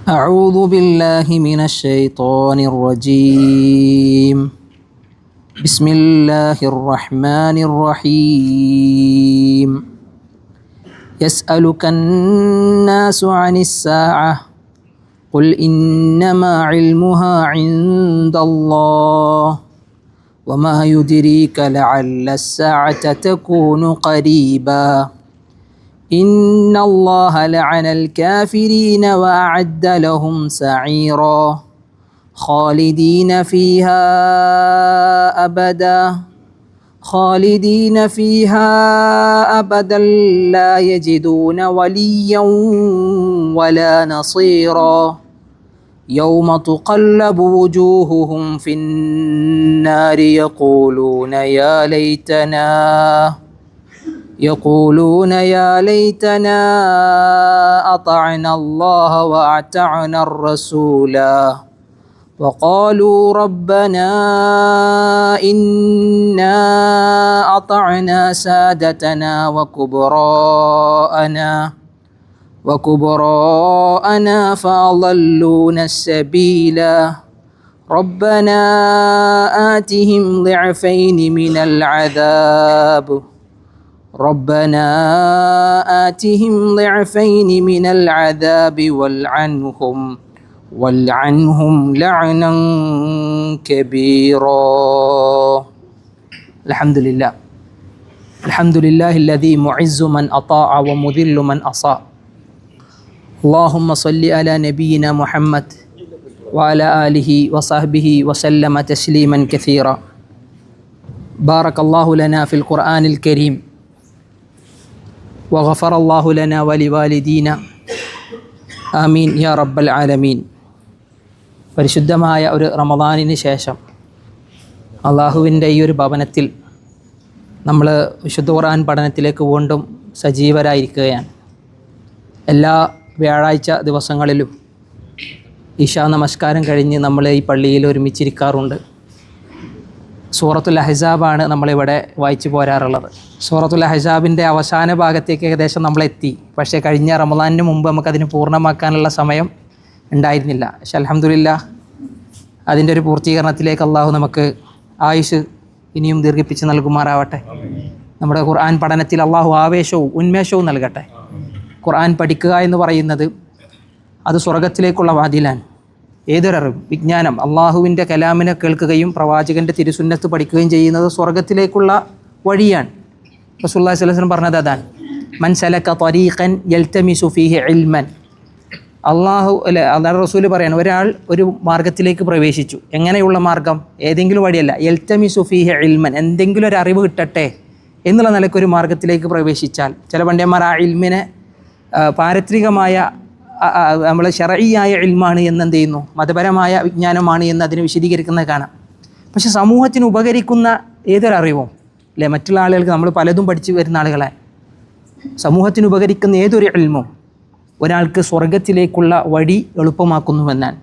أعوذ بالله من الشيطان الرجيم. بسم الله الرحمن الرحيم. يسألك الناس عن الساعة قل إنما علمها عند الله وما يدريك لعل الساعة تكون قريبا إن الله لعن الكافرين وأعد لهم سعيرا خالدين فيها أبدا لا يجدون وليا ولا نصيرا يوم تقلب وجوههم في النار يقولون يا ليتنا أطعنا الله وأطعنا الرسولا وقالوا ربنا إنا أطعنا سادتنا وكبراءنا فأضلونا السبيلا ربنا آتهم ضعفين من العذاب والعنهم لعنا كبيرا. الحمد لله الذي معز من أطاع ومذل من أصاء. اللهم صل على نبينا محمد وعلى آله وصحبه وسلم تسليما كثيرا. بارك الله لنا في القرآن الكريم وغفر الله لنا ولوالدينا ആമീൻ യാ റബ്ബൽ ആലമീൻ. പരിശുദ്ധമായ ഒരു റമദാനിന് ശേഷം അള്ളാഹുവിൻ്റെ ഈ ഒരു ഭവനത്തിൽ നമ്മൾ വിശുദ്ധ ഖുർആൻ പഠനത്തിലേക്ക് വീണ്ടും സജീവരായിരിക്കുകയാണ്. എല്ലാ വ്യാഴാഴ്ച ദിവസങ്ങളിലും ഇശാ നമസ്കാരം കഴിഞ്ഞ് നമ്മൾ ഈ പള്ളിയിൽ ഒരുമിച്ചിരിക്കാറുണ്ട്. സൂറത്തുൽ അഹ്സാബാണ് നമ്മളിവിടെ വായിച്ചു പോരാറുള്ളത്. സൂറത്തുൽ അഹ്സാബിൻ്റെ അവസാന ഭാഗത്തേക്ക് ഏകദേശം നമ്മളെത്തി. പക്ഷേ കഴിഞ്ഞ റമദാനിന് മുമ്പ് നമുക്കതിന് പൂർണ്ണമാക്കാനുള്ള സമയം ഉണ്ടായിരുന്നില്ല. പക്ഷേ അൽഹംദുലില്ലാഹ് അതിൻ്റെ ഒരു പൂർത്തീകരണത്തിലേക്ക് അള്ളാഹു നമുക്ക് ആയുസ് ഇനിയും ദീർഘിപ്പിച്ച് നൽകുമാറാവട്ടെ. നമ്മുടെ ഖുർആൻ പഠനത്തിൽ അള്ളാഹു ആവേശവും ഉന്മേഷവും നൽകട്ടെ. ഖുർആൻ പഠിക്കുക എന്ന് പറയുന്നത് അത് സ്വർഗത്തിലേക്കുള്ള വാതിലാണ്. ഏതൊരറിവ് വിജ്ഞാനം അള്ളാഹുവിൻ്റെ കലാമിനെ കേൾക്കുകയും പ്രവാചകൻ്റെ തിരുസുന്നത്ത് പഠിക്കുകയും ചെയ്യുന്നത് സ്വർഗത്തിലേക്കുള്ള വഴിയാണ്. റസൂലുള്ളാഹി സ്വല്ലല്ലാഹു അലൈഹി വസല്ലം പറഞ്ഞത് അതാണ്, മൻ സലക ത്വരീഖൻ യൽതമിസു ഫീഹി ഇൽമൻ. അല്ലാഹു റസൂൽ പറയാണ്, ഒരാൾ ഒരു മാർഗത്തിലേക്ക് പ്രവേശിച്ചു. എങ്ങനെയുള്ള മാർഗം? ഏതെങ്കിലും വഴിയല്ല. യൽതമിസു ഫീഹി ഇൽമൻ, എന്തെങ്കിലും ഒരു അറിവ് കിട്ടട്ടെ എന്നുള്ള നിലയ്ക്കൊരു മാർഗത്തിലേക്ക് പ്രവേശിച്ചാൽ, ചില പണ്ഡിതന്മാർ ആ ഇൽമിനെ പാരത്രികമായ നമ്മൾ ശർഈയായ ഇൽമാണ് എന്നെന്ത് ചെയ്യുന്നു, മതപരമായ വിജ്ഞാനമാണ് എന്ന് അതിനെ വിശദീകരിക്കുന്നത് കാണാം. പക്ഷെ സമൂഹത്തിന് ഉപകരിക്കുന്ന ഏതൊരറിവും അല്ലേ, മറ്റുള്ള ആളുകൾക്ക് നമ്മൾ പലതും പഠിച്ചു വരുന്ന ആളുകളെ സമൂഹത്തിന് ഉപകരിക്കുന്ന ഏതൊരു ഇൽമും ഒരാൾക്ക് സ്വർഗത്തിലേക്കുള്ള വഴി എളുപ്പമാക്കുന്നുവെന്നാണ്.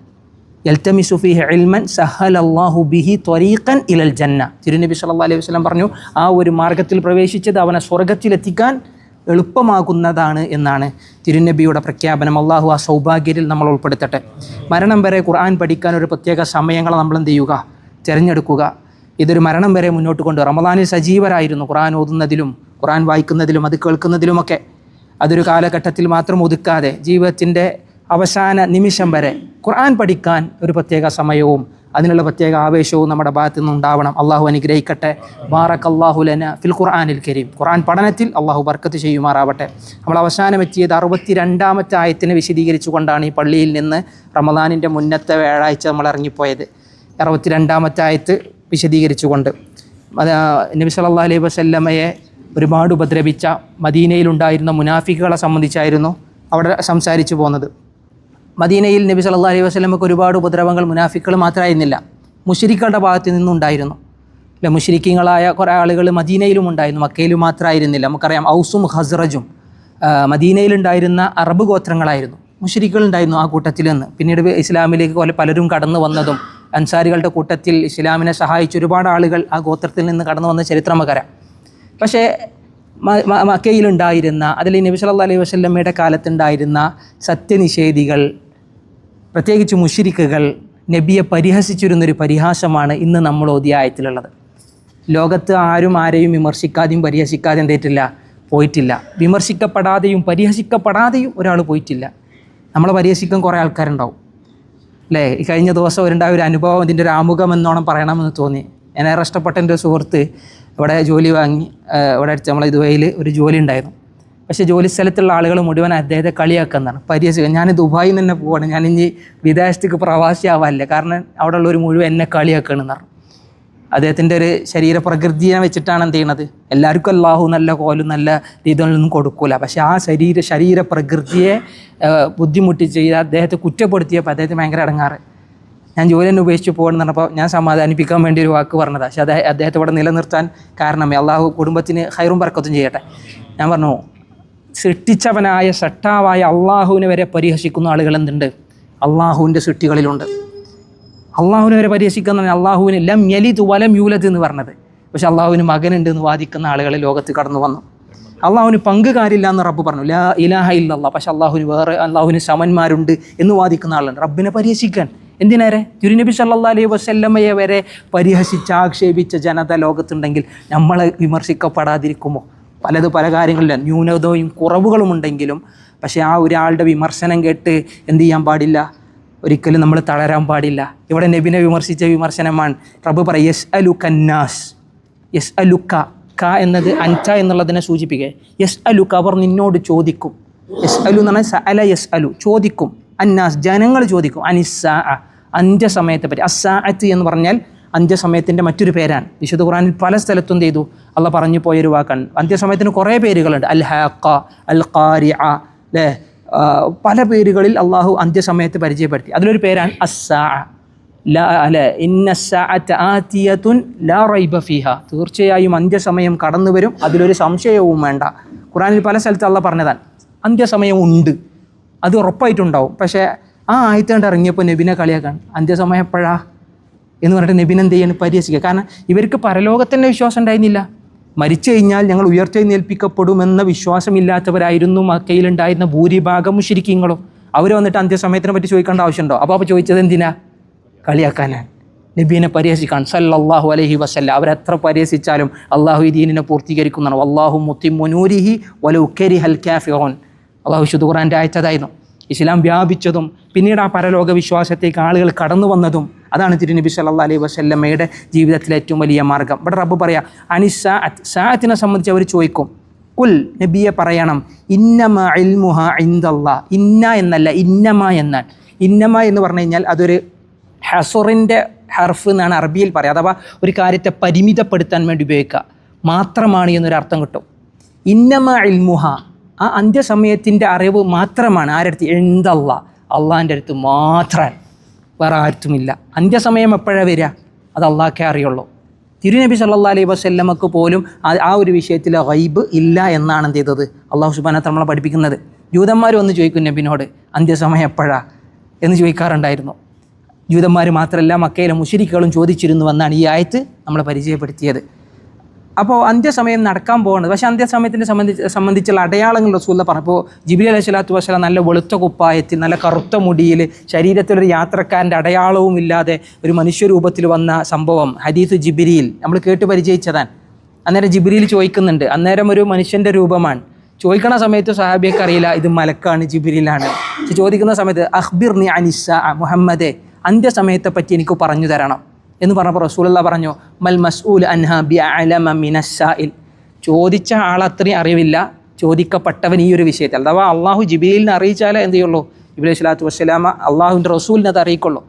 യൽതമിസു ഫീഹി ഇൽമൻ സഹലല്ലാഹു ബിഹി ത്വരീഖൻ ഇലൽ ജന്ന. തിരുനബി സല്ലല്ലാഹു അലൈഹി വസല്ലം പറഞ്ഞു, ആ ഒരു മാർഗത്തിൽ പ്രവേശിച്ചത് അവനെ സ്വർഗത്തിലെത്തിക്കാൻ എളുപ്പമാകുന്നതാണ് എന്നാണ് തിരുനബിയുടെ പ്രഖ്യാപനം. അള്ളാഹു ആ സൗഭാഗ്യത്തിൽ നമ്മൾ ഉൾപ്പെടുത്തട്ടെ. മരണം വരെ ഖുർആൻ പഠിക്കാൻ ഒരു പ്രത്യേക സമയങ്ങൾ നമ്മൾ എന്ത് ചെയ്യുക, തിരഞ്ഞെടുക്കുക. ഇതൊരു മരണം വരെ മുന്നോട്ട് കൊണ്ട് റമദാനിൽ സജീവരായിരുന്നു. ഖുർആൻ ഓതുന്നതിലും ഖുർആൻ വായിക്കുന്നതിലും അത് കേൾക്കുന്നതിലുമൊക്കെ. അതൊരു കാലഘട്ടത്തിൽ മാത്രം ഒതുക്കാതെ ജീവിതത്തിൻ്റെ അവസാന നിമിഷം വരെ ഖുർആൻ പഠിക്കാൻ ഒരു പ്രത്യേക സമയവും അതിനുള്ള പ്രത്യേക ആവേശവും നമ്മുടെ ഭാഗത്തു നിന്നുണ്ടാവണം. അള്ളാഹു അനുഗ്രഹിക്കട്ടെ. ബാറക്കല്ലാഹു ലനാ ഫിൽ ഖുർആനിൽ കരീം. ഖുർആൻ പഠനത്തിൽ അള്ളാഹു ബർക്കത്ത് ചെയ്യുമാറാവട്ടെ. നമ്മൾ അവസാനം എത്തിയത് 62-ാമത്തെ ആയത്തിനെ വിശദീകരിച്ചുകൊണ്ടാണ് ഈ പള്ളിയിൽ നിന്ന് റമദാനിൻ്റെ മുന്നത്തെ വ്യാഴാഴ്ച നമ്മൾ ഇറങ്ങിപ്പോയത്. 62-ാമത്തെ ആയത്ത് വിശദീകരിച്ചുകൊണ്ട് നബി സല്ലല്ലാഹു അലൈഹി വസല്ലമയെ ഒരുപാട് ഉപദ്രവിച്ച മദീനയിലുണ്ടായിരുന്ന മുനാഫിക്കുകളെ സംബന്ധിച്ചായിരുന്നു അവിടെ സംസാരിച്ചു പോകുന്നത്. മദീനയിൽ നബി സല്ലല്ലാഹു അലൈഹി വസല്ലമക്ക് ഒരുപാട് ഉപദ്രവങ്ങൾ മുനാഫിക്കുകൾ മാത്രമായിരുന്നില്ല, മുശ്രിക്കുകളുടെ ഭാഗത്ത് നിന്നുണ്ടായിരുന്നു. അല്ലെ, മുശ്രിക്കീങ്ങളായ കുറേ ആളുകൾ മദീനയിലും ഉണ്ടായിരുന്നു, മക്കയിലും മാത്രമായിരുന്നില്ല. നമുക്കറിയാം ഔസും ഖസ്റജും മദീനയിലുണ്ടായിരുന്ന അറബ് ഗോത്രങ്ങളായിരുന്നു. മുശ്രിക്കുകളുണ്ടായിരുന്നു ആ കൂട്ടത്തിൽ നിന്ന്. പിന്നീട് ഇസ്ലാമിലേക്ക് പലരും കടന്നു വന്നതും അൻസാരികളുടെ കൂട്ടത്തിൽ ഇസ്ലാമിനെ സഹായിച്ച ഒരുപാട് ആളുകൾ ആ ഗോത്രത്തിൽ നിന്ന് കടന്നു വന്ന ചരിത്രം നമുക്കറിയാം. പക്ഷേ മക്കയിലുണ്ടായിരുന്ന, അതിൽ നബി സല്ലല്ലാഹു അലൈഹി വസല്ലമയുടെ കാലത്തുണ്ടായിരുന്ന സത്യനിഷേധികൾ, പ്രത്യേകിച്ച് മുശ്രിക്കുകൾ നബിയെ പരിഹസിച്ചിരുന്നൊരു പരിഹാസമാണ് ഇന്ന് നമ്മൾ ഓതിയ ആയത്തിലുള്ളത്. ലോകത്ത് ആരും ആരെയും വിമർശിക്കാതെയും പരിഹസിക്കാതെയും എന്തിട്ടില്ല പോയിട്ടില്ല. വിമർശിക്കപ്പെടാതെയും പരിഹസിക്കപ്പെടാതെയും ഒരാൾ പോയിട്ടില്ല. നമ്മളെ പരിഹസിക്കാൻ കുറേ ആൾക്കാരുണ്ടാവും അല്ലേ? ഈ കഴിഞ്ഞ ദിവസം ഉണ്ടായ ഒരു അനുഭവം, ഇതിൻ്റെ ഒരു ആമുഖം എന്നോണം പറയണമെന്ന് തോന്നി. ഞാൻ ഏറെ ഇഷ്ടപ്പെട്ട എൻ്റെ ഒരു സുഹൃത്ത് ഇവിടെ ജോലി വാങ്ങി, ഇവിടെ അടുത്ത് നമ്മളെ ദുബൈയിൽ ഒരു ജോലി ഉണ്ടായിരുന്നു. പക്ഷേ ജോലി സ്ഥലത്തുള്ള ആളുകൾ മുഴുവൻ അദ്ദേഹത്തെ കളിയാക്കുന്നതാണ്, പരിഹസിക്കുക. ഞാൻ ദുബായിൽ നിന്ന് തന്നെ പോവാണ്, ഞാൻ ഇനി വിദേശത്തേക്ക് പ്രവാസിയാവാനില്ല, കാരണം അവിടെ ഉള്ളവർ മുഴുവൻ എന്നെ കളിയാക്കണമെന്ന് പറഞ്ഞു. അദ്ദേഹത്തിൻ്റെ ഒരു ശരീരപ്രകൃതിയെ വെച്ചിട്ടാണ് എന്ത് ചെയ്യണത്. എല്ലാവർക്കും അല്ലാഹു നല്ല കോലും നല്ല രീതികളൊന്നും കൊടുക്കൂല. പക്ഷേ ആ ശരീരപ്രകൃതിയെ ബുദ്ധിമുട്ടിച്ച് അദ്ദേഹത്തെ കുറ്റപ്പെടുത്തിയപ്പോൾ അദ്ദേഹത്തിന് ഭയങ്കര ഇടങ്ങാറ്. ഞാൻ ജോലി തന്നെ ഉപേക്ഷിച്ച് പോകണമെന്ന് പറഞ്ഞപ്പോൾ ഞാൻ സമാധാനിപ്പിക്കാൻ വേണ്ടി ഒരു വാക്ക് പറഞ്ഞതാണ്. പക്ഷേ അദ്ദേഹത്തെ ഇവിടെ നിലനിർത്താൻ കാരണമേ അള്ളാഹു കുടുംബത്തിന് ഹൈറും ബർക്കത്തും ചെയ്യട്ടെ. ഞാൻ പറഞ്ഞു, സൃഷ്ടിച്ചവനായ സട്ടാവായ അള്ളാഹുവിനെ വരെ പരിഹസിക്കുന്ന ആളുകൾ എന്തുണ്ട്? അള്ളാഹുവിൻ്റെ സൃഷ്ടികളിലുണ്ട്. അള്ളാഹുവിനെ വരെ പരിഹസിക്കുന്ന, അള്ളാഹുവിന് ലം യലിദ് വലം യൂലദ് എന്ന് പറഞ്ഞത്. പക്ഷെ അള്ളാഹുവിന് മകനുണ്ട് എന്ന് വാദിക്കുന്ന ആളുകൾ ലോകത്ത് കടന്നു വന്നു. അള്ളാഹുവിന് പങ്കുകാരില്ല എന്ന് റബ്ബ് പറഞ്ഞു, ലാ ഇലാഹ ഇല്ലല്ലാഹ്. പക്ഷെ അള്ളാഹുവിന് സമന്മാരുണ്ട് എന്ന് വാദിക്കുന്ന ആളുണ്ട്. റബ്ബിനെ പരിഹസിക്കാൻ എന്തിനേറെ? തിരുനബി സല്ലല്ലാഹു അലൈഹി വസല്ലമയെ വരെ പരിഹസിച്ച് ആക്ഷേപിച്ച ജനത ലോകത്തുണ്ടെങ്കിൽ നമ്മളെ വിമർശിക്കപ്പെടാതിരിക്കുമോ? പല കാര്യങ്ങളിലും ന്യൂനതയും കുറവുകളും ഉണ്ടെങ്കിലും പക്ഷേ ആ ഒരാളുടെ വിമർശനം കേട്ട് എന്ത് ചെയ്യാൻ പാടില്ല? ഒരിക്കലും നമ്മൾ തളരാൻ പാടില്ല. ഇവിടെ നബിനെ വിമർശിച്ച വിമർശനമാണ്. റബ്ബ് പറയും യസ് അലു കന്നാസ്. യസ് അലുക്ക, ക എന്നത് അൻച എന്നുള്ളതിനെ സൂചിപ്പിക്കുക. യസ് അലുക്ക, അവർ നിന്നോട് ചോദിക്കും. യസ് അലു എന്ന് പറഞ്ഞാൽ സഅല യസ് അലു, ചോദിക്കും. അന്നാസ്, ജനങ്ങൾ ചോദിക്കും. അനിസ്സാ, അന്ത്യസമയത്തെ പറ്റി. അസ്സാഅത്ത് എന്ന് പറഞ്ഞാൽ അന്ത്യസമയത്തിൻ്റെ മറ്റൊരു പേരാണ്. വിശുദ്ധ ഖുർആനിൽ പല സ്ഥലത്തും ചെയ്തു അള്ളാഹ് പറഞ്ഞു പോയൊരു വാക്കാണ്. അന്ത്യസമയത്തിന് കുറേ പേരുകളുണ്ട്. അൽ ഹാഖ, അൽ ഖാരിഅ, അല്ലേ? പല പേരുകളിൽ അള്ളാഹു അന്ത്യസമയത്ത് പരിചയപ്പെടുത്തി. അതിലൊരു പേരാണ് അസ്സാ. ലാ റൈബ ഫീഹ, തീർച്ചയായും അന്ത്യസമയം കടന്നു വരും, അതിലൊരു സംശയവും വേണ്ട. ഖുർആനിൽ പല സ്ഥലത്ത് അള്ളാഹ് പറഞ്ഞതാണ് അന്ത്യസമയം ഉണ്ട്, അത് ഉറപ്പായിട്ടുണ്ടാവും. പക്ഷേ ആ ആയത്തുകൊണ്ട് ഇറങ്ങിയപ്പോൾ നബിനെ കളിയാക്കാൻ അന്ത്യസമയം എപ്പോഴാ എന്ന് പറഞ്ഞിട്ട് നബിനെ എന്ത് ചെയ്യാൻ പരിഹസിക്കുക. കാരണം ഇവർക്ക് പരലോകത്തിൻ്റെ വിശ്വാസം ഉണ്ടായിരുന്നില്ല. മരിച്ചു കഴിഞ്ഞാൽ ഞങ്ങൾ ഉയർത്തെഴുന്നേൽപ്പിക്കപ്പെടുമെന്ന വിശ്വാസമില്ലാത്തവരായിരുന്നു മക്കയിലുണ്ടായിരുന്ന ഭൂരിഭാഗം മുശ്രിക്കീങ്ങളും. അവർ വന്നിട്ട് അന്ത്യസമയത്തിനെ പറ്റി ചോദിക്കേണ്ട ആവശ്യമുണ്ടോ? അപ്പോൾ ചോദിച്ചത് എന്തിനാ? കളിയാക്കാനാണ്, നബീനെ പരിഹസിക്കാൻ സല്ലല്ലാഹു അലൈഹി വസല്ലം. അവരെത്ര പരിഹസിച്ചാലും അള്ളാഹു ഈ ദീനിനെ പൂർത്തീകരിക്കുന്നതാണ്. വല്ലാഹു മുത്തിമ്മു നൂരിഹി വലൗ കരിഹൽ കാഫിറൂൻ. അള്ളാഹു വിശുദ്ധ ഖുർആൻ്റെ ആയത്തായിരുന്നു. ഇസ്ലാം വ്യാപിച്ചതും പിന്നീട് ആ പരലോക വിശ്വാസത്തേക്ക് ആളുകൾ കടന്നു വന്നതും അതാണ് തിരുനബി സല്ലല്ലാഹു അലൈഹി വസല്ലമയുടെ ജീവിതത്തിലെ ഏറ്റവും വലിയ മാർഗം. ഇവിടെ റബ്ബ് പറയാം അനിസ്സാഅത്ത്, സാഅത്തിനെ സംബന്ധിച്ച് അവർ ചോദിക്കും. കുൽ, നബിയെ പറയണം, ഇന്നമാ ഇൽമുഹാ ഇൻദല്ലാഹ്. ഇന്ന എന്നല്ല, ഇന്നമാ എന്നാൽ. ഇന്നമാ എന്ന് പറഞ്ഞു കഴിഞ്ഞാൽ അതൊരു ഹസുറിൻ്റെ ഹർഫ് എന്നാണ് അറബിയിൽ പറയുക. അഥവാ ഒരു കാര്യത്തെ പരിമിതപ്പെടുത്താൻ വേണ്ടി ഉപയോഗിക്കുക. മാത്രമാണ് എന്നൊരർത്ഥം കിട്ടും. ഇന്നമാ ഇൽമുഹ, ആ അന്ത്യസമയത്തിൻ്റെ അറിവ് മാത്രമാണ് ആരടുത്ത്? ഇൻദല്ലാഹ്, അള്ളാഹിൻ്റെ അടുത്ത് മാത്രമാണ്, വേറെ ആർക്കുമില്ല. അന്ത്യസമയം എപ്പോഴാണ് വരിക? അത് അള്ളാഹ്ക്കേ അറിയുള്ളൂ. തിരുനബി സല്ലല്ലാഹു അലൈഹി വസല്ലമക്ക് പോലും ആ ഒരു വിഷയത്തിൽ ഗൈബ് ഇല്ല എന്നാണ് എന്ത് ചെയ്തത് അള്ളാഹു സുബ്ഹാനഹു വ തആല നമ്മളെ പഠിപ്പിക്കുന്നത്. ജൂതന്മാർ വന്ന് ചോദിക്കും നബിനോട് അന്ത്യസമയം എപ്പോഴാ എന്ന് ചോദിക്കാറുണ്ടായിരുന്നു. ജൂതന്മാർ മാത്രമല്ല മക്കയിലെ മുശ്രിക്കുകളും ചോദിച്ചിരുന്നുവെന്നാണ് ഈ ആയത്ത് നമ്മളെ പരിചയപ്പെടുത്തിയത്. അപ്പോൾ അന്ത്യസമയം നടക്കാൻ പോകുന്നത്, പക്ഷേ അന്ത്യസമയത്തിനെ സംബന്ധിച്ചുള്ള അടയാളങ്ങൾ റസൂലുള്ളാഹി പറഞ്ഞപ്പോൾ ജിബ്രീൽ അലൈഹി സ്വലാത്തു വസ്സലാം നല്ല വെളുത്ത കുപ്പായത്തിൽ, നല്ല കറുത്ത മുടിയിൽ, ശരീരത്തിലൊരു യാത്രക്കാരൻ്റെ അടയാളവും ഇല്ലാതെ ഒരു മനുഷ്യരൂപത്തിൽ വന്ന സംഭവം ഹദീസ് ജിബ്രീൽ നമ്മൾ കേട്ട് പരിചയിച്ചതാണ്. അന്നേരം ജിബ്രീൽ ചോദിക്കുന്നുണ്ട്. അന്നേരം ഒരു മനുഷ്യൻ്റെ രൂപമാണ്. ചോദിക്കണ സമയത്ത് സഹാബിയൊക്കെ അറിയില്ല ഇത് മലക്കാണ്, ജിബ്രീലാണ്. ചോദിക്കുന്ന സമയത്ത് അഖ്ബിർനി അനിസ്സാ, മുഹമ്മദേ അന്ത്യസമയത്തെ പറ്റി എനിക്ക് പറഞ്ഞു തരണം എന്ന് പറഞ്ഞപ്പോൾ റസൂലുള്ളാഹി പറഞ്ഞു മൽ മസ്ഊൽ അൻഹാ ബിഅലമ മിനസ്സാഇൽ. ചോദിച്ച ആളത്രയും അറിവില്ല ചോദിക്കപ്പെട്ടവൻ ഈ ഒരു വിഷയത്തിൽ. അഥവാ അള്ളാഹു ജിബ്രീലിനെ അറിയിച്ചാലേ എന്ത് ചെയ്യുള്ളൂ? ജിബ്രീൽ അലൈഹി സ്വലാത്തു വസ്സലാമ അള്ളാഹുവിൻ്റെ റസൂലിനെ അത് അറിയിക്കുള്ളൂ.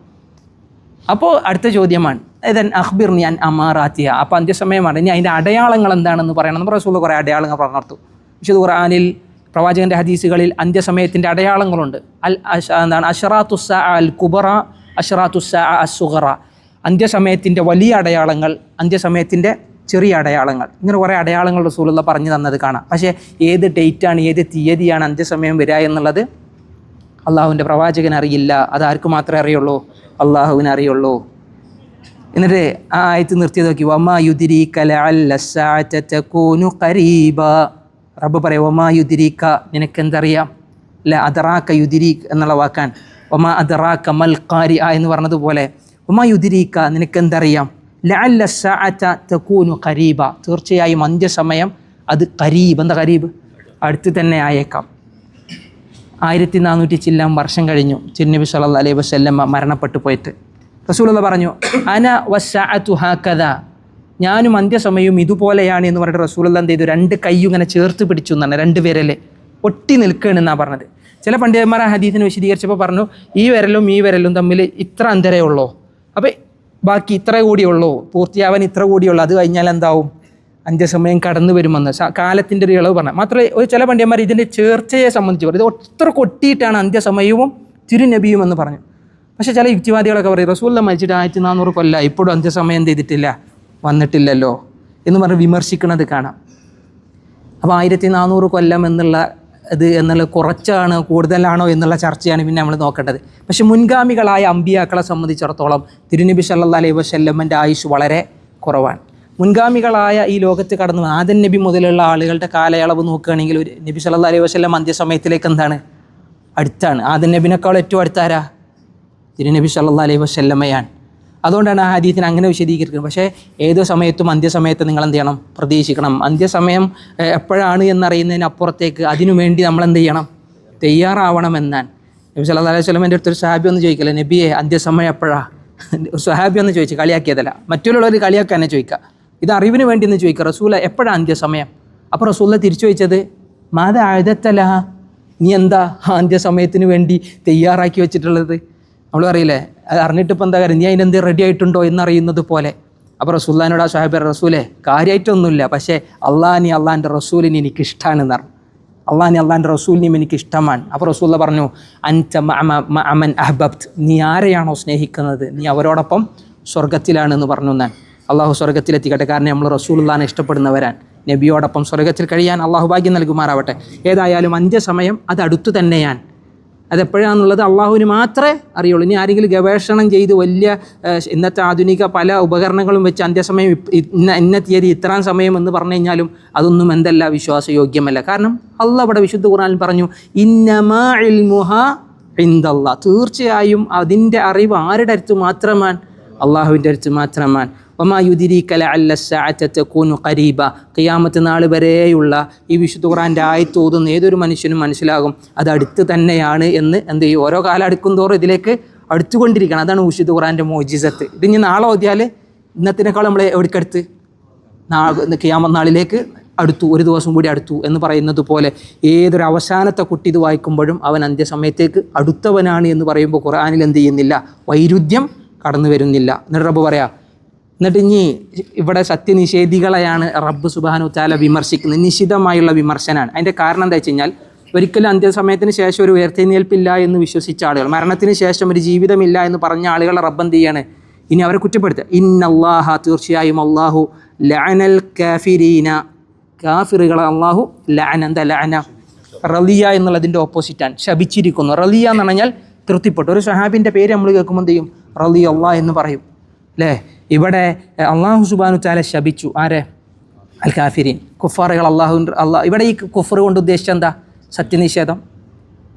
അപ്പോൾ അടുത്ത ചോദ്യമാണ് ഇതൻ അഖ്ബിർനി അൻ അമാറാത്തിഹ. അപ്പോൾ അന്ത്യസമയമാണ്, ഇനി അതിൻ്റെ അടയാളങ്ങൾ എന്താണെന്ന് പറയണം. നമ്മൾ റസൂൽ കുറേ അടയാളങ്ങൾ പറഞ്ഞു. വിശുദ്ധ ഖുർആനിൽ പ്രവാചകൻ്റെ ഹദീസുകളിൽ അന്ത്യസമയത്തിൻ്റെ അടയാളങ്ങളുണ്ട്. എന്താണ്? അശ്റാത്തുസ്സാ അൽ കുബറ, അശ്റാത്തുസ്സാ അസ്സുഗറ. അന്ത്യസമയത്തിൻ്റെ വലിയ അടയാളങ്ങൾ, അന്ത്യസമയത്തിൻ്റെ ചെറിയ അടയാളങ്ങൾ, ഇങ്ങനെ കുറേ അടയാളങ്ങൾ റസൂലുള്ളാഹി പറഞ്ഞു തന്നത് കാണാം. പക്ഷേ ഏത് ഡേറ്റാണ്, ഏത് തീയതിയാണ് അന്ത്യസമയം വരിക എന്നുള്ളത് അള്ളാഹുവിൻ്റെ പ്രവാചകൻ അറിയില്ല. അതാർക്ക് മാത്രമേ അറിയുള്ളൂ? അള്ളാഹുവിന് അറിയുള്ളൂ. എന്നിട്ട് ആ ആയത്ത് നിർത്തി നോക്കി. വമാ യുദ്രീക ലഅല്ല അസ്സാഅത തകൂനു ഖരീബ. റബ്ബ് പറയും വമാ യുദ്രീക, നിനക്കെന്തറിയാം? അദ്റാക യുദ്രീക് എന്നുള്ള വാക്കാൻ. ഒമാ അദ്റാക മൽ ഖാരിഅ എന്ന് പറഞ്ഞതുപോലെ ഒമാ യുദ്രീക നിനക്കെന്തറിയാം ലഅല്ല സഅത തകൂനു ഖരീബ തീർച്ചയായും അന്ത്യസമയം അത് ഖരീബ്. എന്താ ഖരീബ്? അടുത്ത് തന്നെ ആയേക്കാം. 1400 ചില്ലാം വർഷം കഴിഞ്ഞു തിരുനബി സല്ലല്ലാഹു അലൈഹി വസല്ലം മരണപ്പെട്ടു പോയിട്ട്. റസൂലുള്ളാഹി പറഞ്ഞു അന വസ്സഅതു ഹാകദ, ഞാനും അന്ത്യസമയവും ഇതുപോലെയാണ് എന്ന് പറഞ്ഞിട്ട് റസൂലുള്ളാഹി എന്ത് ചെയ്തു? 2 കൈയും ഇങ്ങനെ ചേർത്ത് പിടിച്ചു എന്നാണ്, 2 വിരല് ഒട്ടി നിൽക്കുകയാണെന്നാണ് പറഞ്ഞത്. ചില പണ്ഡിതന്മാർ ആ ഹദീസിനെ വിശദീകരിച്ചപ്പോൾ പറഞ്ഞു ഈ വിരലും ഈ വിരലും തമ്മിൽ ഇത്ര അന്തരേ ഉള്ളൂ, അപ്പോൾ ബാക്കി ഇത്ര കൂടിയുള്ളൂ, പൂർത്തിയാവാൻ ഇത്ര കൂടിയുള്ളൂ, അത് കഴിഞ്ഞാൽ എന്താവും? അന്ത്യസമയം കടന്നു വരുമെന്ന് കാലത്തിൻ്റെ ഒരു ഇളവ് പറഞ്ഞാൽ. മാത്രമേ ചില പണ്ഡിതന്മാർ ഇതിൻ്റെ ചേർച്ചയെ സംബന്ധിച്ച് പറയും ഇത് ഒത്ര കൊട്ടിയിട്ടാണ് അന്ത്യസമയവും തിരുനബിയും എന്ന് പറഞ്ഞു. പക്ഷേ ചില യുക്തിവാദികളൊക്കെ പറയും റസൂലുള്ളാഹി മരിച്ചിട്ട് 1400 കൊല്ലം ഇപ്പോഴും അന്ത്യസമയം എന്ത് ചെയ്തിട്ടില്ല, വന്നിട്ടില്ലല്ലോ എന്ന് പറഞ്ഞ് വിമർശിക്കുന്നത് കാണാം. അപ്പോൾ 1400 കൊല്ലം എന്നുള്ള കുറച്ചാണ് കൂടുതലാണോ എന്നുള്ള ചർച്ചയാണ് പിന്നെ നമ്മൾ നോക്കേണ്ടത്. പക്ഷെ മുൻഗാമികളായ അമ്പിയാക്കളെ സംബന്ധിച്ചിടത്തോളം തിരുനബി സല്ലല്ലാഹു അലൈഹി വസല്ലമൻ്റെ ആയുസ് വളരെ കുറവാണ്. മുൻഗാമികളായ ഈ ലോകത്ത് കടന്നു ആദം നബി മുതലുള്ള ആളുകളുടെ കാലയളവ് നോക്കുകയാണെങ്കിൽ ഒരു നബി സല്ലല്ലാഹു അലൈഹി വസല്ലം അന്ത്യസമയത്തിലേക്ക് എന്താണ് അടുത്താണ്. ആദം നബിനേക്കാൾ ഏറ്റവും അടുത്താരാ? തിരുനബി സല്ലല്ലാഹു അലൈഹി വസല്ലമയാണ്. അതുകൊണ്ടാണ് ആ ഹദീസിനെ അങ്ങനെ വിശദീകരിക്കുന്നത്. പക്ഷേ ഏതോ സമയത്തും അന്ത്യസമയത്ത് നിങ്ങൾ എന്ത് ചെയ്യണം? പ്രതീക്ഷിക്കണം. അന്ത്യസമയം എപ്പോഴാണ് എന്നറിയുന്നതിനപ്പുറത്തേക്ക് അതിനുവേണ്ടി നമ്മൾ എന്ത് ചെയ്യണം? തയ്യാറാവണമെന്നാണ്. നബി സല്ലല്ലാഹു അലൈഹി വസല്ലമയുടെ അടുത്തൊരു സഹാബി ഒന്ന് ചോദിക്കല്ലേ, നബിയെ അന്ത്യസമയം എപ്പോഴാണ്? സഹാബി ഒന്ന് ചോദിച്ചു, കളിയാക്കിയതല്ല, മറ്റുള്ളവർ കളിയാക്കാനെ ചോദിക്കുക, ഇത് അറിവിന് വേണ്ടി ഒന്ന് ചോദിക്കുക, റസൂല എപ്പോഴാണ് അന്ത്യസമയം? അപ്പോൾ റസൂല തിരിച്ചു ചോദിച്ചത് മാത ആയുധത്തല, നീ എന്താ അന്ത്യസമയത്തിന് വേണ്ടി തയ്യാറാക്കി വെച്ചിട്ടുള്ളത്? നമ്മൾ അറിയില്ലേ, അത് അറിഞ്ഞിട്ടിപ്പോൾ എന്താ കാര്യം, നീ അതിനെന്ത് റെഡി ആയിട്ടുണ്ടോ എന്നറിയുന്നത് പോലെ. അപ്പോൾ റസൂലുള്ളാഹിനോട് ആ സ്വഹാബി റസൂലേ കാര്യമായിട്ടൊന്നുമില്ല, പക്ഷേ അള്ളാഹിൻ്റെ റസൂലിന് എനിക്കിഷ്ടമാണെന്ന് പറഞ്ഞു. അള്ളാഹിൻ്റെ റസൂലിനെയും എനിക്ക് ഇഷ്ടമാണ്. അപ്പോൾ റസൂലുള്ളാഹി പറഞ്ഞു അൻത മഅമൻ അഹ്ബബ്ത്, നീ ആരെയാണോ സ്നേഹിക്കുന്നത് നീ അവരോടൊപ്പം സ്വർഗത്തിലാണെന്ന് പറഞ്ഞു. ഞാൻ അള്ളാഹു സ്വർഗത്തിലെത്തിക്കട്ടെ. കാരണം നമ്മൾ റസൂലുള്ളാഹിനെ ഇഷ്ടപ്പെടുന്നവരാണ്. നബിയോടൊപ്പം സ്വർഗത്തിൽ കഴിയാൻ അള്ളാഹു ഭാഗ്യം നൽകുമാറാവട്ടെ. ഏതായാലും അന്ത്യസമയം അത് അടുത്തു തന്നെയാണ്. അതെപ്പോഴാണെന്നുള്ളത് അള്ളാഹുവിന് മാത്രമേ അറിയുള്ളൂ. ഇനി ആരെങ്കിലും ഗവേഷണം ചെയ്ത് വലിയ ഇന്നത്തെ ആധുനിക പല ഉപകരണങ്ങളും വെച്ച് അന്ത്യസമയം ഇന്ന തീയതി ഇത്രാം സമയം എന്ന് പറഞ്ഞു കഴിഞ്ഞാലും അതൊന്നും എന്തല്ല, വിശ്വാസയോഗ്യമല്ല. കാരണം അള്ളാഹ് ഇവിടെ വിശുദ്ധ ഖുർആനിൽ പറഞ്ഞു ഇന്നമാ ഇൽമുഹാ ഇൻദല്ലാഹ്, തീർച്ചയായും അതിൻ്റെ അറിവ് ആരുടെ അടുത്ത് മാത്രമാണ്? അള്ളാഹുവിൻ്റെ അടുത്ത് മാത്രമാണ്. വമാ യുദ്രീക ലഅല്ല അസ്സഅത തകൂനു ഖരീബ, ഖിയാമത്ത് നാൾ വരെയുള്ള ഈ വിശുദ്ധ ഖുർആൻ്റെ ആയത്ത് ഓതുന്ന ഏതൊരു മനുഷ്യനും മനസ്സിലാകും അത് അടുത്ത് തന്നെയാണ് എന്ന്. എന്ത് ചെയ്യും? ഓരോ കാലം അടുക്കും തോറും ഇതിലേക്ക് അടുത്തുകൊണ്ടിരിക്കണം. അതാണ് വിശുദ്ധ ഖുർആൻ്റെ മോജിസത്ത്. ഇതിന് നാളെ ഓതിയാൽ ഇന്നത്തിനേക്കാൾ നമ്മൾ എവിടേക്കടുത്ത്? ഖിയാമത്ത് നാളിലേക്ക് അടുത്തു, ഒരു ദിവസം കൂടി അടുത്തു എന്ന് പറയുന്നത് പോലെ ഏതൊരു അവസാനത്തെ കുട്ടി ഇത് വായിക്കുമ്പോഴും അവൻ അന്ത്യസമയത്തേക്ക് അടുത്തവനാണ് എന്ന് പറയുമ്പോൾ ഖുർആനിൽ എന്ത് ചെയ്യുന്നില്ല? വൈരുദ്ധ്യം കടന്നു വരുന്നില്ല. എന്നിട്ട് റബ്ബ് പറയാം, എന്നിട്ട് ഇനി ഇവിടെ സത്യനിഷേധികളെയാണ് റബ്ബ് സുബ്ഹാനഹു വതആല വിമർശിക്കുന്നത്. നിശിതമായുള്ള വിമർശനമാണ്. അതിൻ്റെ കാരണം എന്താ വെച്ച് കഴിഞ്ഞാൽ ഒരിക്കലും അന്ത്യസമയത്തിന് ശേഷം ഒരു ഉയർത്തെഴുന്നേൽപ്പില്ല എന്ന് വിശ്വസിച്ച ആളുകൾ, മരണത്തിന് ശേഷം ഒരു ജീവിതമില്ല എന്ന് പറഞ്ഞ ആളുകളെ റബ്ബ് എന്ത് ചെയ്യാണ്? ഇനി അവരെ കുറ്റപ്പെടുത്തുക. ഇന്നല്ലാഹ, തീർച്ചയായും അള്ളാഹു ലഅനൽ കാഫിരീന, കാഫിറുകളെ അള്ളാഹു ലഅന, എന്താ ലഅന? റളിയ എന്നുള്ളതിൻ്റെ ഓപ്പോസിറ്റാണ്, ശപിച്ചിരിക്കുന്നു. റളിയ എന്ന് പറഞ്ഞാൽ തൃപ്തിപ്പെട്ടു. ഒരു സഹാബിൻ്റെ പേര് നമ്മൾ കേൾക്കുമ്പോൾ എന്ത് ചെയ്യും? റളിയല്ലാഹ് എന്ന് പറയും അല്ലേ? ഇവിടെ അള്ളാഹു സുബ്ഹാനഹു വതആല ശപിച്ചു ആരെ? അൽ കാഫിരീൻ, കുഫാറുകൾ. ഇവിടെ ഈ കുഫർ കൊണ്ട് ഉദ്ദേശിച്ചത് എന്താ? സത്യനിഷേധം,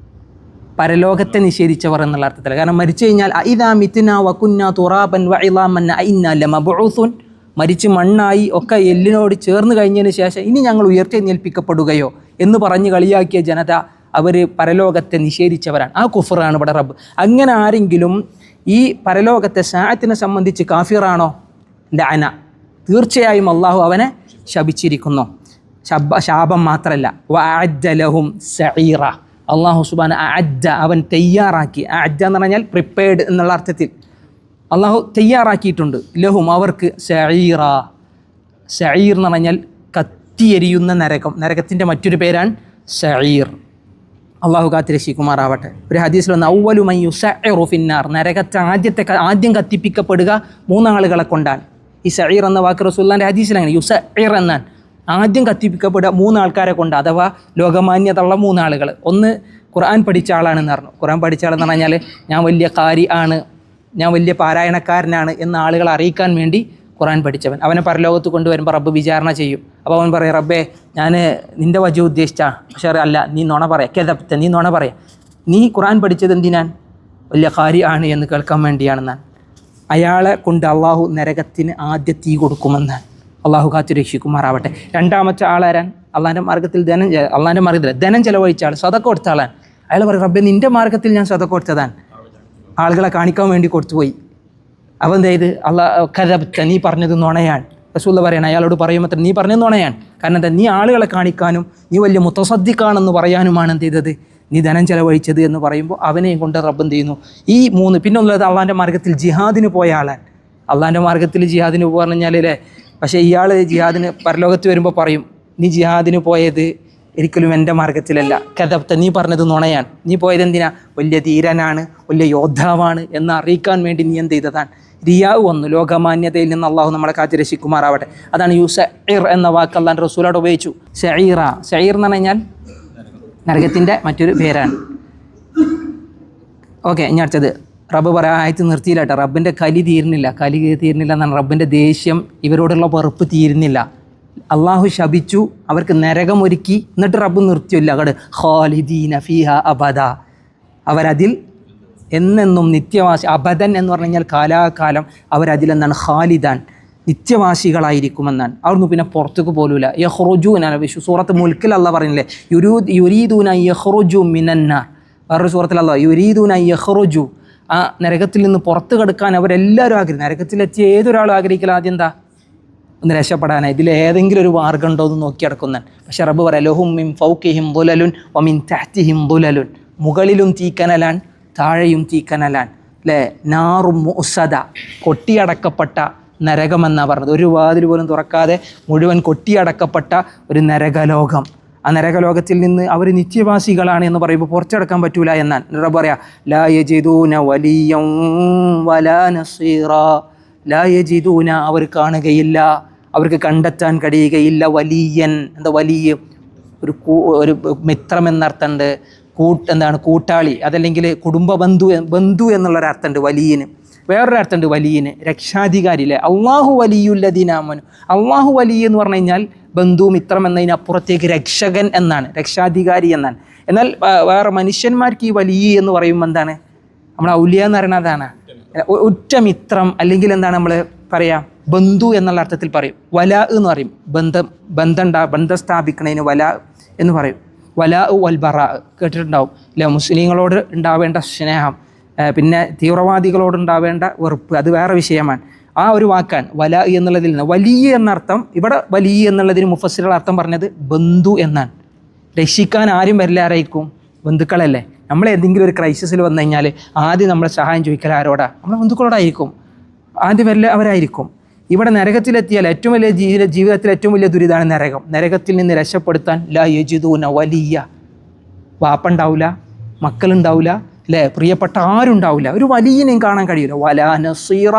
പരലോകത്തെ നിഷേധിച്ചവർ എന്നുള്ള അർത്ഥത്തിൽ. കാരണം മരിച്ചു കഴിഞ്ഞാൽ ഇദാ മിത്നാ വകുന്നാ തുറാബൻ വഇളാമൻ അഇന്നാ ലമബ്ഊസുൻ, മരിച്ച് മണ്ണായി ഒക്കെ എല്ലിനോട് ചേർന്ന് കഴിഞ്ഞതിന് ശേഷം ഇനി ഞങ്ങൾ ഉയർത്തെഴുന്നേൽപ്പിക്കപ്പെടുകയോ എന്ന് പറഞ്ഞ് കളിയാക്കിയ ജനത അവർ പരലോകത്തെ നിഷേധിച്ചവരാണ്. ആ കുഫറാണ് ഇവിടെ റബ്ബ്. അങ്ങനെ ആരെങ്കിലും ഈ പരലോകത്തെ സാഅത്തിനെ സംബന്ധിച്ച് കാഫിറാണോ? ലഅന, തീർച്ചയായും അള്ളാഹു അവനെ ശപിച്ചിരിക്കുന്നു. ശാപം മാത്രമല്ല, വഅഅദ്ദ ലഹും സഈറ, അള്ളാഹു സുബ്ഹാനഹു അഅദ്ദ, അവൻ തയ്യാറാക്കി. അഅദ്ദ എന്ന് പറഞ്ഞാൽ പ്രിപ്പയർഡ് എന്നുള്ള അർത്ഥത്തിൽ അള്ളാഹു തയ്യാറാക്കിയിട്ടുണ്ട്. ലഹും, അവർക്ക് സഈറ. സഈർ എന്ന് പറഞ്ഞാൽ കത്തിയെരിയുന്ന നരകം. നരകത്തിൻ്റെ മറ്റൊരു പേരാണ് സഈർ. അള്ളാഹു കാത്തിരക്ഷിക്കുമാറാവട്ടെ. ഒരു ഹദീസിൽ വന്ന് അവ്വലു മൻ യുസഇറു ഫിന്നാർ, നരകത്തെ ആദ്യം കത്തിപ്പിക്കപ്പെടുക 3 ആളുകളെ കൊണ്ടാണ്. ഈ സഈർ എന്ന വാക്ക് റസൂലുള്ളാഹിന്റെ ഹദീസിൽ അങ്ങനെ യുസഇർ എന്നാണ്. ആദ്യം കത്തിപ്പിക്കപ്പെടുക 3 ആൾക്കാരെ കൊണ്ട്, അഥവാ ലോകമാന്യതയുള്ള 3 ആളുകൾ. ഒന്ന് ഖുർആൻ പഠിച്ച ആളാണെന്ന് പറഞ്ഞു. ഖുർആൻ പഠിച്ച ആളെന്ന് പറഞ്ഞാൽ ഞാൻ വലിയ ഖാരി ആണ്, ഞാൻ വലിയ പാരായണക്കാരനാണ് എന്ന ആളുകളെ അറിയിക്കാൻ വേണ്ടി ഖുർആൻ പഠിച്ചവൻ. അവനെ പരലോകത്ത് കൊണ്ടുവരുമ്പോൾ റബ്ബ് വിചാരണ ചെയ്യും. അപ്പോൾ അവൻ പറയും, റബ്ബേ ഞാൻ നിൻ്റെ വജു ഉദ്ദേശിച്ചാ, പക്ഷേ അല്ല, നീ നുണ പറയാം, കെദബ്ത, നീ നുണ പറയാം. നീ ഖുർആൻ പഠിച്ചത് എന്തിനാണ്? വലിയ കാര്യമാണ് എന്ന് കേൾക്കാൻ വേണ്ടിയാണെന്നാണ്. അയാളെ കൊണ്ട് അള്ളാഹു നരകത്തിന് ആദ്യ തീ കൊടുക്കുമെന്നാണ്. അള്ളാഹു കാത്തു രക്ഷിക്കുമാറാവട്ടെ. രണ്ടാമത്തെ ആളാരാൻ? അള്ളാഹിൻ്റെ മാർഗ്ഗത്തിൽ അള്ളാഹിൻ്റെ മാർഗ്ഗത്തിൽ ധനം ചെലവഴിച്ച ആൾ, സദഖ കൊടുത്ത ആളാൻ. അയാൾ പറയും, റബ്ബേ നിൻ്റെ മാർഗ്ഗത്തിൽ ഞാൻ സദഖ കൊടുത്തതാണ്, ആളുകളെ കാണിക്കാൻ വേണ്ടി കൊടുത്തുപോയി. അപ്പോൾ എന്ത് ചെയ്ത്? കദബ്ത, നീ പറഞ്ഞത് നുണയാണ്. റസൂൽ പറയണം, അയാളോട് പറയുമ്പോൾ നീ പറഞ്ഞത് നുണയാണ്. കാരണം എന്താ? നീ ആളുകളെ കാണിക്കാനും നീ വലിയ മുത്തസദ്ദിഖാണെന്ന് പറയാനുമാണ് എന്ത് ചെയ്തത്? നീ ധനം ചെലവഴിച്ചത് എന്ന് പറയുമ്പോൾ അവനെയും കൊണ്ട് റബ്ബ് എന്ത് ചെയ്യുന്നു? ഈ മൂന്ന്. പിന്നെ ഉള്ളത് അള്ളാഹിൻ്റെ മാർഗ്ഗത്തിൽ ജിഹാദിന് പോയ ആളാൻ. അള്ളാഹിൻ്റെ മാർഗ്ഗത്തിൽ ജിഹാദിന് പോകാന്ന് പറഞ്ഞാലേ, പക്ഷേ ഇയാൾ ജിഹാദിന് പരലോകത്ത് വരുമ്പോൾ പറയും, നീ ജിഹാദിന് പോയത് ഒരിക്കലും എൻ്റെ മാർഗ്ഗത്തിലല്ല, കദബ്ത, നീ പറഞ്ഞത് നുണയാണ്, നീ പോയത് എന്തിനാ? വലിയ ധീരനാണ്, വലിയ യോദ്ധാവാണ് എന്ന് അറിയിക്കാൻ വേണ്ടി നീ എന്ത് ചെയ്തതാണ്? റിയാവ് വന്നു. ലോകമാന്യതയിൽ നിന്ന് അള്ളാഹു നമ്മളെ കാത്ത് രക്ഷിക്കുമാറാവട്ടെ. അതാണ് യുസഇർ എന്ന വാക്ക് അള്ളാഹിൻ്റെ റസൂലോട് ഉപയോഗിച്ചു. സഈറ, സഈർ എന്ന് പറഞ്ഞാൽ നരകത്തിൻ്റെ മറ്റൊരു പേരാണ്. ഓക്കെ, ഇനി അടുത്തത് റബ്ബ് പറയാൻ ആയത്ത് നിർത്തിയില്ല കേട്ടോ. റബ്ബിൻ്റെ കലി തീരുന്നില്ല എന്നാണ്. റബ്ബിൻ്റെ ദേഷ്യം, ഇവരോടുള്ള വെറുപ്പ് തീരുന്നില്ല. അള്ളാഹു ശപിച്ചു, അവർക്ക് നരകം ഒരുക്കി, എന്നിട്ട് റബ്ബ് നിർത്തിയില്ല. അങ്ങട് ഖാലിദീന ഫീഹ അബദ, അവരതിൽ എന്നെന്നും നിത്യവാസി. അബദൻ എന്ന് പറഞ്ഞു കഴിഞ്ഞാൽ കാലാകാലം അവരതിലെന്നാണ് ഖാലിദാൻ, നിത്യവാസികളായിരിക്കുമെന്നാണ്. അവിടുന്ന് പിന്നെ പുറത്തേക്ക് പോലൂല. യഖ്റുജൂന, സൂറത്ത് മുൽക്കിൽ അള്ളാഹ് പറഞ്ഞില്ലേ, യുരീദൂന യഖ്റുജു മിനന്നാർ. വേറൊരു സൂറത്തിൽ അള്ളാഹ് യുരീദൂന യഖ്റുജു, ആ നരകത്തിൽ നിന്ന് പുറത്ത് കിടക്കാൻ അവരെല്ലാവരും ആഗ്രഹിക്കും. നരകത്തിലെത്തിയ ഏതൊരാളും ആഗ്രഹിക്കല ആദ്യം എന്താ? ഒന്ന് രക്ഷപ്പെടാനാണ്. ഇതിൽ ഏതെങ്കിലും ഒരു മാർഗ്ഗം ഉണ്ടോ എന്ന് നോക്കി കിടക്കുന്നതാണ്. പക്ഷെ റബ്ബ് പറയാം, ലഹും മിൻ ഫൗഖിഹിം ദുലലുൻ വമിൻ തഹ്തിഹിം ദുലലുൻ, മുകളിലും തീക്കനലാൻ താഴെയും തീക്കനലാൻ. അല്ലേ? നാറും മുഅ്സദ, കൊട്ടിയടക്കപ്പെട്ട നരകമെന്നാണ് പറഞ്ഞത്. ഒരു വാതിൽ പോലും തുറക്കാതെ മുഴുവൻ കൊട്ടിയടക്കപ്പെട്ട ഒരു നരകലോകം. ആ നരകലോകത്തിൽ നിന്ന് അവർ നിത്യവാസികളാണ് എന്ന് പറയുമ്പോൾ പുറത്തെടുക്കാൻ പറ്റൂല എന്നാണ്. റബ്ബ് പറയാ, ലാ യജിദൂന വലിയം വലാ നസീറ, ലാ യജിദൂന, അവർ കാണുകയില്ല, അവർക്ക് കണ്ടെത്താൻ കഴിയുകയില്ല. വലിയൻ, എന്താ വലിയ? ഒരു മിത്രം എന്നർത്ഥമുണ്ട്. കൂട്ടാളി, അതല്ലെങ്കിൽ കുടുംബ ബന്ധു എന്നുള്ളൊരർത്ഥമുണ്ട് വലിയന്. വേറൊരർത്ഥമുണ്ട് വലിയന് രക്ഷാധികാരി. അല്ലേ? അള്ളാഹു വലിയുല്ലദീന ആമനു, അള്ളാഹു വലിയ എന്ന് പറഞ്ഞു കഴിഞ്ഞാൽ ബന്ധു മിത്രം എന്നതിനപ്പുറത്തേക്ക് രക്ഷകൻ എന്നാണ്, രക്ഷാധികാരി എന്നാണ്. എന്നാൽ വേറെ മനുഷ്യന്മാർക്ക് ഈ വലിയ എന്ന് പറയുമ്പോൾ എന്താണ്? നമ്മൾ ഔലിയ എന്ന് പറയുന്നത് അതാണ്, ഉറ്റ മിത്രം, അല്ലെങ്കിൽ എന്താണ് നമ്മൾ പറയാം, ബന്ധു എന്നുള്ള അർത്ഥത്തിൽ പറയും. വലാ എന്ന് പറയും, ബന്ധം സ്ഥാപിക്കണതിന് വലാ എന്ന് പറയും. വലാ വൽ ബറാ കേട്ടിട്ടുണ്ടാവും അല്ലേ? മുസ്ലിങ്ങളോട് ഉണ്ടാവേണ്ട സ്നേഹം, പിന്നെ തീവ്രവാദികളോടുണ്ടാവേണ്ട വെറുപ്പ്, അത് വേറെ വിഷയമാണ്. ആ ഒരു വാക്കാണ് വലാ എന്നുള്ളതിൽ നിന്ന്. വലിയ എന്നർത്ഥം, ഇവിടെ വലിയ എന്നുള്ളതിന് മുഫസ്സിറുകൾ അർത്ഥം പറഞ്ഞത് ബന്ധു എന്നാണ്. രക്ഷിക്കാൻ ആരും വരില്ല, ആരായിരിക്കും? ബന്ധുക്കളല്ലേ. നമ്മൾ എന്തെങ്കിലും ഒരു ക്രൈസിസിൽ വന്നു കഴിഞ്ഞാൽ ആദ്യം നമ്മളെ സഹായം ചോദിക്കൽ ആരോടാ? നമ്മളെ ബന്ധുക്കളോടായിരിക്കും, ആദ്യം വരില്ല അവരായിരിക്കും. ഇവിടെ നരകത്തിലെത്തിയാൽ ഏറ്റവും വലിയ ജീവിതത്തിൽ ഏറ്റവും വലിയ ദുരിതമാണ് നരകം. നരകത്തിൽ നിന്ന് രക്ഷപ്പെടുത്താൻ ലാ യജിദൂന വലിയ, വാപ്പുണ്ടാവില്ല, മക്കളുണ്ടാവില്ല, അല്ലേ? പ്രിയപ്പെട്ട ആരുണ്ടാവില്ല, ഒരു വലിയനെയും കാണാൻ കഴിയില്ല. വലാ നസീറ,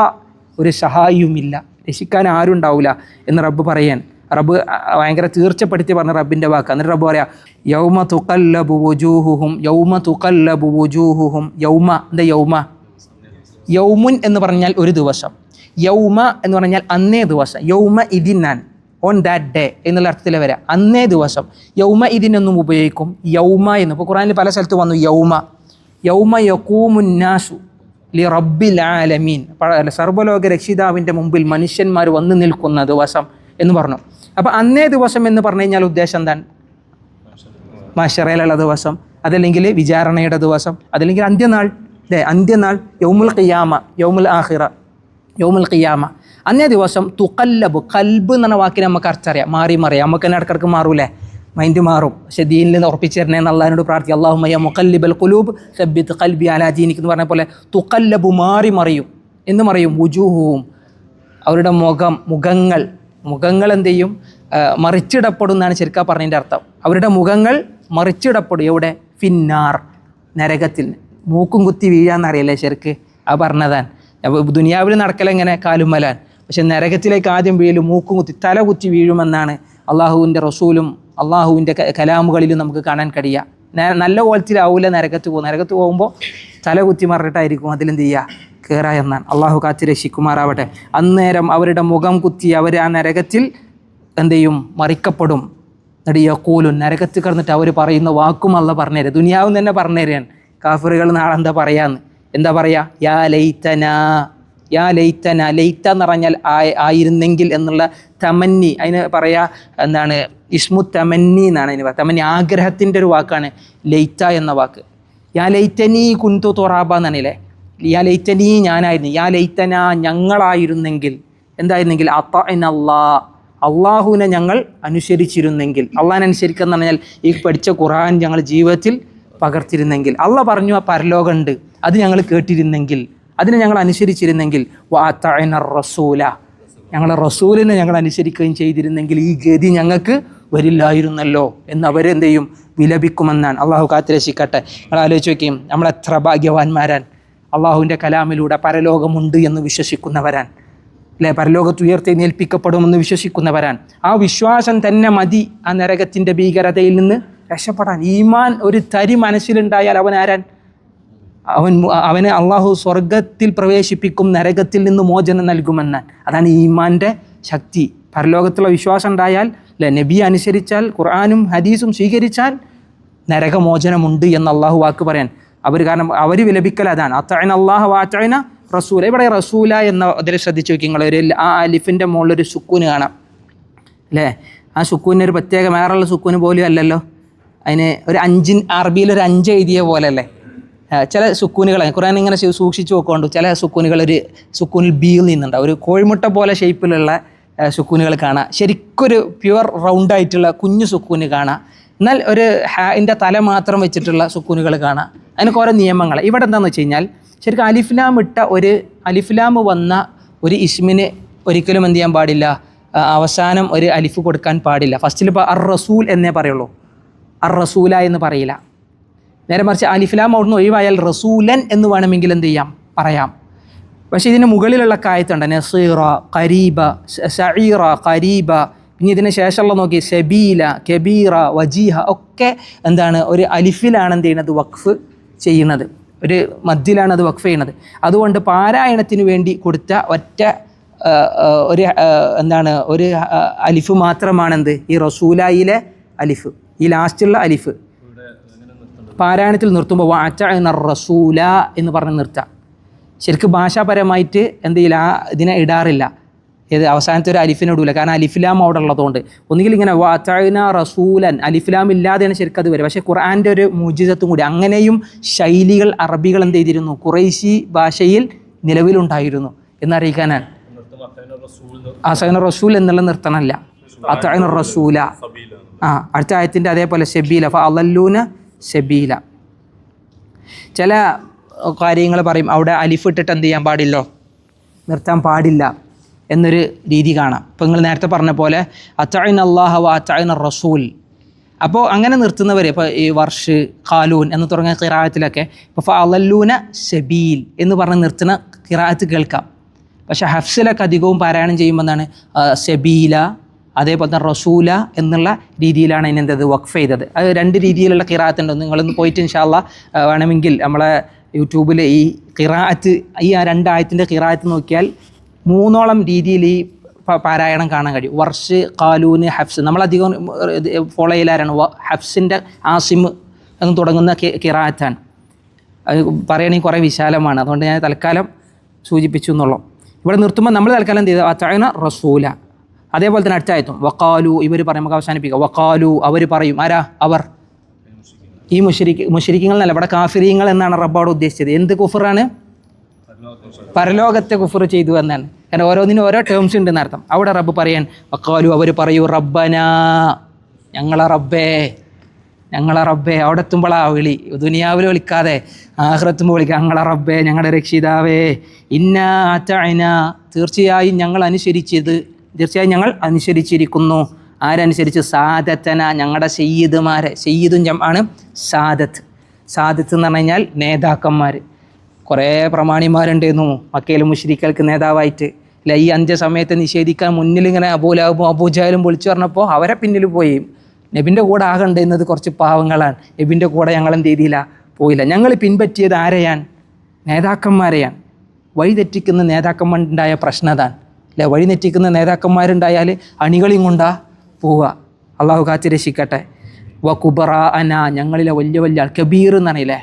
ഒരു സഹായിയുമില്ല, രക്ഷിക്കാൻ ആരും ഉണ്ടാവില്ല എന്ന് റബ്ബ് പറയാൻ. റബ്ബ് ഭയങ്കര തീർച്ചപ്പെടുത്തി പറഞ്ഞ റബ്ബിൻ്റെ വാക്ക്. എന്നിട്ട് റബ്ബ് പറയാം, യൗമ തുഖല്ലബു വുജൂഹുഹും, യൗമ തുഖല്ലബു വുജൂഹുഹും. യൗമ, എന്താ യൗമ? യൗമുൻ എന്ന് പറഞ്ഞാൽ ഒരു ദിവസം, യൗമ എന്ന് പറഞ്ഞാൽ അന്നേ ദിവസം. യൗമ ഇതിനാൻ, ഓൺ ദാറ്റ് ഡേ എന്നുള്ള അർത്ഥത്തിൽ വരാം. അന്നേ ദിവസം. യൗമ ഇതിനൊന്നും ഉപയോഗിക്കും യൗമ എന്ന്. ഇപ്പോൾ ഖുർആനിൽ പല സ്ഥലത്ത് വന്നു യൗമ. യൗമ യഖൂമുന്നാസു ലി റബ്ബിൽ ആലമീൻ, സർവ്വലോക രക്ഷിതാവിൻ്റെ മുമ്പിൽ മനുഷ്യന്മാർ വന്നു നിൽക്കുന്ന ദിവസം എന്ന് പറഞ്ഞു. അപ്പോൾ അന്നേ ദിവസം എന്ന് പറഞ്ഞു കഴിഞ്ഞാൽ ഉദ്ദേശം എന്താണ്? മഹ്ശറയിലുള്ള ദിവസം, അതല്ലെങ്കിൽ വിചാരണയുടെ ദിവസം, അതല്ലെങ്കിൽ അന്ത്യനാൾ. അല്ലേ? അന്ത്യനാൾ, യൗമുൽ ഖിയാമ, യൗമുൽ ആഖിറ, യൗമുൽ ഖിയാമ. അന്നേ ദിവസം തുഖല്ലബ്, കൽബ് എന്ന വാക്കിന് നമുക്ക് അർത്ഥറിയാം, മാറി മറിയാം. നമുക്ക് തന്നെ ഇടക്കിടക്ക് മാറൂലേ, മൈൻഡ് മാറും. പക്ഷേ ദീനിൽ നിന്ന് ഉറപ്പിച്ചു തരണേന്ന് അള്ളാഹിനോട് പ്രാർത്ഥിക്കുക. അല്ലാഹുമ്മ യാ മുഖല്ലിബൽ ഖുലൂബ് സബ്ബിത് ഖൽബി അലാ ദീനിക് എന്ന് പറഞ്ഞ പോലെ തുഖല്ലബു, മാറി മറിയും. എന്ന് പറയും വുജൂഹുഹും, അവരുടെ മുഖങ്ങൾ എന്ത് ചെയ്യും? മറിച്ചിടപ്പെടുന്നതാണ് ശരിക്കും പറഞ്ഞതിൻ്റെ അർത്ഥം. അവരുടെ മുഖങ്ങൾ മറിച്ചിടപ്പെടും. എവിടെ? ഫിന്നാർ, നരകത്തിൽ. മൂക്കും കുത്തി വീഴാന്നറിയല്ലേ ശരിക്ക്? ആ പറഞ്ഞതാണ്. അപ്പോൾ ദുനിയാവിൽ നടക്കലെങ്ങനെ? കാലുമലാൻ. പക്ഷെ നരകത്തിലേക്ക് ആദ്യം വീഴും മൂക്കും കുത്തി, തല കുത്തി വീഴുമെന്നാണ് അള്ളാഹുവിൻ്റെ റസൂലും അള്ളാഹുവിൻ്റെ കലാമുകളിലും നമുക്ക് കാണാൻ കഴിയുക. നല്ല കോലത്തിലാവൂല നരകത്ത് പോകും. നരകത്ത് പോകുമ്പോൾ തല കുത്തി മറിഞ്ഞിട്ടായിരിക്കും അതിലെന്ത് ചെയ്യുക? കയറുക എന്നാണ്. അള്ളാഹു കാത്ത് രക്ഷിക്കുമാറാവട്ടെ. അന്നേരം അവരുടെ മുഖം കുത്തി അവർ ആ നരകത്തിൽ എന്ത് ചെയ്യും? മറിക്കപ്പെടും. എന്നിട്ട് യഖൂലുൻ, നരകത്ത് കിടന്നിട്ട് അവർ പറയുന്ന വാക്കും അല്ല പറഞ്ഞുതരാം. ദുനിയാവും തന്നെ പറഞ്ഞുതരാണ് കാഫിറുകൾ നാളെ എന്താ പറയാന്ന്. എന്താ പറയുക? യാ ലൈതന, യാ ലൈതന. ലൈത്ത എന്ന് പറഞ്ഞാൽ ആയിരുന്നെങ്കിൽ എന്നുള്ള തമന്നി, അതിന് പറയാ എന്താണ്, ഇസ്മു തമന്നി എന്നാണ് അതിന് പറയുക. തമന്നി ആഗ്രഹത്തിൻ്റെ ഒരു വാക്കാണ് ലൈത്ത എന്ന വാക്ക്. യാ ലൈറ്റനി കുന്തു തുറാബ എന്നാണല്ലേ. യാ ലൈറ്റനി ഞാനായിരുന്നു, യാ ലൈത്തന ഞങ്ങളായിരുന്നെങ്കിൽ, എന്തായിരുന്നെങ്കിൽ, അത്തഅനല്ലാ അള്ളാഹുവിനെ ഞങ്ങൾ അനുസരിച്ചിരുന്നെങ്കിൽ. അള്ളാഹിനെ അനുസരിക്കുക എന്ന് പറഞ്ഞാൽ ഈ പഠിച്ച ഖുർആൻ ഞങ്ങൾ ജീവിതത്തിൽ പകർത്തിരുന്നെങ്കിൽ. അള്ളാഹ് പറഞ്ഞു ആ പരലോകമുണ്ട്, അത് ഞങ്ങൾ കേട്ടിരുന്നെങ്കിൽ, അതിനെ ഞങ്ങൾ അനുസരിച്ചിരുന്നെങ്കിൽ. വഅതഅന റസൂല, ഞങ്ങളെ റസൂലിനെ ഞങ്ങൾ അനുസരിക്കുകയും ചെയ്തിരുന്നെങ്കിൽ ഈ ഗതി ഞങ്ങൾക്ക് വരില്ലായിരുന്നല്ലോ എന്ന് അവരെന്ത് ചെയ്യും? വിലപിക്കുമെന്നാണ്. അള്ളാഹു കാത്തിരക്ഷിക്കട്ടെ. നിങ്ങൾ ആലോചിച്ച് നോക്കിയും, നമ്മളെത്ര ഭാഗ്യവാന്മാരാൻ. അള്ളാഹുവിൻ്റെ കലാമിലൂടെ പരലോകമുണ്ട് എന്ന് വിശ്വസിക്കുന്നവരാൻ, അല്ലേ? പരലോകത്ത് ഉയർത്തെഴുന്നേൽപ്പിക്കപ്പെടുമെന്ന് വിശ്വസിക്കുന്നവരാൻ. ആ വിശ്വാസം തന്നെ മതി ആ നരകത്തിൻ്റെ ഭീകരതയിൽ നിന്ന് രക്ഷപ്പെടാൻ. ഈമാൻ ഒരു തരി മനസ്സിലുണ്ടായാൽ അവന് അള്ളാഹു സ്വർഗത്തിൽ പ്രവേശിപ്പിക്കും, നരകത്തിൽ നിന്ന് മോചനം നൽകുമെന്നാണ്. അതാണ് ഈമാൻ്റെ ശക്തി. പരലോകത്തുള്ള വിശ്വാസം ഉണ്ടായാൽ, അല്ലെ, നബിയെ അനുസരിച്ചാൽ, ഖുർആനും ഹദീസും സ്വീകരിച്ചാൽ നരകമോചനമുണ്ട് എന്ന് അള്ളാഹു വാക്ക് പറയാൻ. കാരണം അവർ വിലപിക്കൽ അതാണ്. അത്തഅന അല്ലാഹ വഅതഅന റസൂല. ഇവിടെ റസൂല എന്ന അതിൽ ശ്രദ്ധിച്ച് നോക്കി നിങ്ങൾ. ആ അലിഫിൻ്റെ മുകളിലൊരു സുക്കൂന് കാണാം, അല്ലേ? ആ സുക്കൂന് ഒരു പ്രത്യേക വേറെയുള്ള സുക്കൂന് പോലും അല്ലല്ലോ. അതിന് ഒരു അറബിയിൽ ഒരു 5 എഴുതിയ പോലെ അല്ലേ? ചില സുക്കൂനുകൾ ഖുർആൻ ഇങ്ങനെ സൂക്ഷിച്ച് നോക്കുകൊണ്ട് ചില സുക്കൂനുകൾ ഒരു സുക്കൂനിൽ ബീൽ നിന്നുണ്ടാവും. ഒരു കോഴിമുട്ട പോലെ ഷേപ്പിലുള്ള സുക്കൂനുകൾ കാണാം. ശരിക്കൊരു പ്യുവർ റൗണ്ടായിട്ടുള്ള കുഞ്ഞു സുക്കൂന് കാണാം. എന്നാൽ ഒരു ഹാൻ്റെ തല മാത്രം വെച്ചിട്ടുള്ള സുക്കൂനുകൾ കാണാം. അതിനൊക്കെ ഓരോ നിയമങ്ങൾ. ഇവിടെ എന്താണെന്ന് വെച്ച് കഴിഞ്ഞാൽ, ശരിക്കും അലിഫ്ലാം വന്ന ഒരു ഇസ്മിന് ഒരിക്കലും എന്ത് ചെയ്യാൻ പാടില്ല, അവസാനം ഒരു അലിഫ് കൊടുക്കാൻ പാടില്ല. ഫസ്റ്റിൽ ഇപ്പോൾ അർ റസൂൽ എന്നേ പറയുള്ളൂ, അർ റസൂല എന്ന് പറയില്ല. നേരെ മറിച്ച് അലിഫ്ലാം അവിടുന്ന് ഒഴിവായാൽ റസൂലൻ എന്ന് വേണമെങ്കിൽ എന്ത് ചെയ്യാം, പറയാം. പക്ഷേ ഇതിന് മുകളിലുള്ള കായത്തുണ്ട്, നസീറ, ഖരീബ, സഈറ, ഖരീബ. പിന്നെ ഇതിന് ശേഷമുള്ള നോക്കി, സബീല, കബീറ, വജീഹ ഒക്കെ എന്താണ്, ഒരു അലിഫിലാണ് എന്ത് ചെയ്യുന്നത്, വഖഫ് ചെയ്യുന്നത്. ഒരു മദ്ദിലാണ് അത് വഖഫ് ചെയ്യുന്നത്. അതുകൊണ്ട് പാരായണത്തിന് വേണ്ടി കൊടുത്ത ഒറ്റ ഒരു ഒരു അലിഫ് മാത്രമാണെന്ത്, ഈ റസൂലായിലെ അലിഫ്, ഈ ലാസ്റ്റുള്ള അലിഫ്. പാരായണത്തിൽ നിർത്തുമ്പോൾ വഅതഅന റസൂല എന്ന് പറഞ്ഞ് നിർത്താം. ശരിക്കും ഭാഷാപരമായിട്ട് എന്ത് ചെയ്യില്ല, ഇതിനെ ഇടാറില്ല. ഏത് അവസാനത്തെ ഒരു അലിഫിനെ ഇടൂല, കാരണം അലിഫ്ലാം അവിടെ ഉള്ളതുകൊണ്ട്. ഒന്നുകിൽ ഇങ്ങനെ വഅതഅന റസൂലൻ, അലിഫ്ലാം ഇല്ലാതെയാണ് ശരിക്കും അത് വരും. പക്ഷേ ഖുർആൻ്റെ ഒരു മുഅ്ജിസത്തും കൂടി. അങ്ങനെയും ശൈലികൾ അറബികൾ എന്ത് ചെയ്തിരുന്നു, ഖുറൈശി ഭാഷയിൽ നിലവിലുണ്ടായിരുന്നു എന്നറിയിക്കാനാണ്. അതഅന റസൂൽ എന്നുള്ള നിർത്തണമല്ല, അതഅന റസൂല. അടുത്ത ആയത്തിൻ്റെ അതേപോലെ സബീല, ഫഅളല്ലൂന സബീല. ചില കാര്യങ്ങൾ പറയും അവിടെ അലിഫ് ഇട്ടിട്ട് എന്ത് ചെയ്യാൻ പാടില്ലോ, നിർത്താൻ പാടില്ല എന്നൊരു രീതി കാണാം. ഇപ്പോൾ നിങ്ങൾ നേരത്തെ പറഞ്ഞ പോലെ അത്തഅന അല്ലാഹ വ അത്തഅന റസൂൽ. അപ്പോൾ അങ്ങനെ നിർത്തുന്നവർ, ഇപ്പോൾ ഈ വർഷ്, ഖാലൂൻ എന്ന് തുടങ്ങിയ ഖിറാഅത്തിലൊക്കെ ഇപ്പോൾ ഫഅളല്ലൂന സബീൽ എന്ന് പറഞ്ഞ് നിർത്തുന്ന ഖിറാഅത്ത് കേൾക്കാം. പക്ഷേ ഹഫ്സിലൊക്കെ അധികവും പാരായണം ചെയ്യുമ്പോൾ എന്താണ്, സബീല, അതേപോലെ തന്നെ റസൂല എന്നുള്ള രീതിയിലാണ് അതിനെന്തത് വഖഫ് ചെയ്തത്. അത് 2 രീതിയിലുള്ള ഖിറാഅത്തുണ്ട്. നിങ്ങളൊന്ന് പോയിട്ട് ഇൻഷാ അല്ലാഹ് വേണമെങ്കിൽ നമ്മളെ യൂട്യൂബിൽ ഈ ഖിറാഅത്ത്, ഈ 2 ആയത്തിൻ്റെ ഖിറാഅത്ത് നോക്കിയാൽ 3ഓളം രീതിയിൽ ഈ പാരായണം കാണാൻ കഴിയും. വർഷ്, ഖാലൂന്, ഹഫ്സ്. നമ്മളധികം ഫോളോ ചെയ്യലാരാണ്, ഹഫ്സിൻ്റെ ആസിം എന്ന് തുടങ്ങുന്ന ഖിറാഅത്താണ്. അത് പറയുകയാണെങ്കിൽ കുറേ വിശാലമാണ്, അതുകൊണ്ട് ഞാൻ തൽക്കാലം സൂചിപ്പിച്ചു എന്നുള്ളൂ. ഇവിടെ നിർത്തുമ്പോൾ നമ്മൾ തൽക്കാലം എന്ത് ചെയ്തു, അത്തഅന റസൂല. അതേപോലെ തന്നെ അടുത്ത ആയത്തും വഖാലു, ഇവർ പറയും, നമുക്ക് അവസാനിപ്പിക്കുക. വഖാലു, അവർ പറയും. ആരാ അവർ? ഈ മുശ്രിക്കുകൾ എന്നല്ല, ഇവിടെ കാഫിരീങ്ങൾ എന്നാണ് റബ്ബോട് ഉദ്ദേശിച്ചത്. എന്ത് കുഫറാണ്? പരലോകത്തെ കുഫർ ചെയ്തു എന്നാണ്. കാരണം ഓരോന്നിനും ഓരോ ടേംസ് ഉണ്ട് എന്നർത്ഥം. അവിടെ റബ്ബ് പറയാൻ വഖാലു, അവർ പറയൂ, റബ്ബനാ, ഞങ്ങളെ റബ്ബേ. അവിടെ എത്തുമ്പോഴാ വിളി, ദുനിയാവിൽ വിളിക്കാതെ ആഖിറത്തുമ്പോൾ വിളിക്കുക, ഞങ്ങളെ റബ്ബേ, ഞങ്ങളുടെ രക്ഷിതാവേ, ഇന്നാ അതഅന, തീർച്ചയായും ഞങ്ങൾ അനുസരിച്ചിരിക്കുന്നു. ആരനുസരിച്ച്? സാദത്തന, ഞങ്ങളുടെ സയ്യിദുമാരെ. സയ്യിദും ജംആണ് സാദത്ത്. സാദത്ത് എന്ന് പറഞ്ഞു കഴിഞ്ഞാൽ നേതാക്കന്മാർ. കുറേ പ്രമാണിമാരുണ്ടായിരുന്നു മക്കയിലും മുശ്രിക്കുകൾക്ക് നേതാവായിട്ട്. അല്ല, ഈ അന്ത്യസമയത്തെ നിഷേധിക്കാൻ മുന്നിൽ ഇങ്ങനെ അബൂജഹലും വിളിച്ചു പറഞ്ഞപ്പോൾ അവരെ പിന്നിൽ പോയി. നബിൻ്റെ കൂടെ ആകേണ്ടുന്നത് കുറച്ച് പാവങ്ങളാണ്. നബിൻ്റെ കൂടെ ഞങ്ങൾ എന്ത് ചെയ്തില്ല, പോയില്ല. ഞങ്ങൾ പിൻപറ്റിയത് ആരെയാണ്? നേതാക്കന്മാരെയാണ്. വഴിതെറ്റിക്കുന്ന നേതാക്കന്മാരുണ്ടായ പ്രശ്നതാണ്, അല്ലെ? വഴിതെറ്റിക്കുന്ന നേതാക്കന്മാരുണ്ടായാൽ അണികളെയും കൊണ്ടാ പോവുക. അള്ളാഹു കാത്ത് രക്ഷിക്കട്ടെ. വ കുബറ അന, ഞങ്ങളിലെ വലിയ ആൾ. കബീർ എന്നറിയില്ലേ,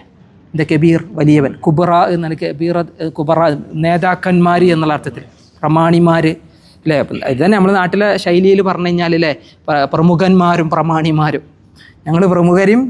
എന്താ കബീർ വലിയവൻ, കുബറ എന്നാൽ കബീർ കുബറ നേതാക്കന്മാർ എന്നുള്ള അർത്ഥത്തിൽ, പ്രമാണിമാർ അല്ലേ. ഇത് തന്നെ നമ്മുടെ നാട്ടിലെ ശൈലിയിൽ പറഞ്ഞു കഴിഞ്ഞാൽ അല്ലേ, പ്രമുഖന്മാരും പ്രമാണിമാരും. ഞങ്ങൾ പ്രമുഖരും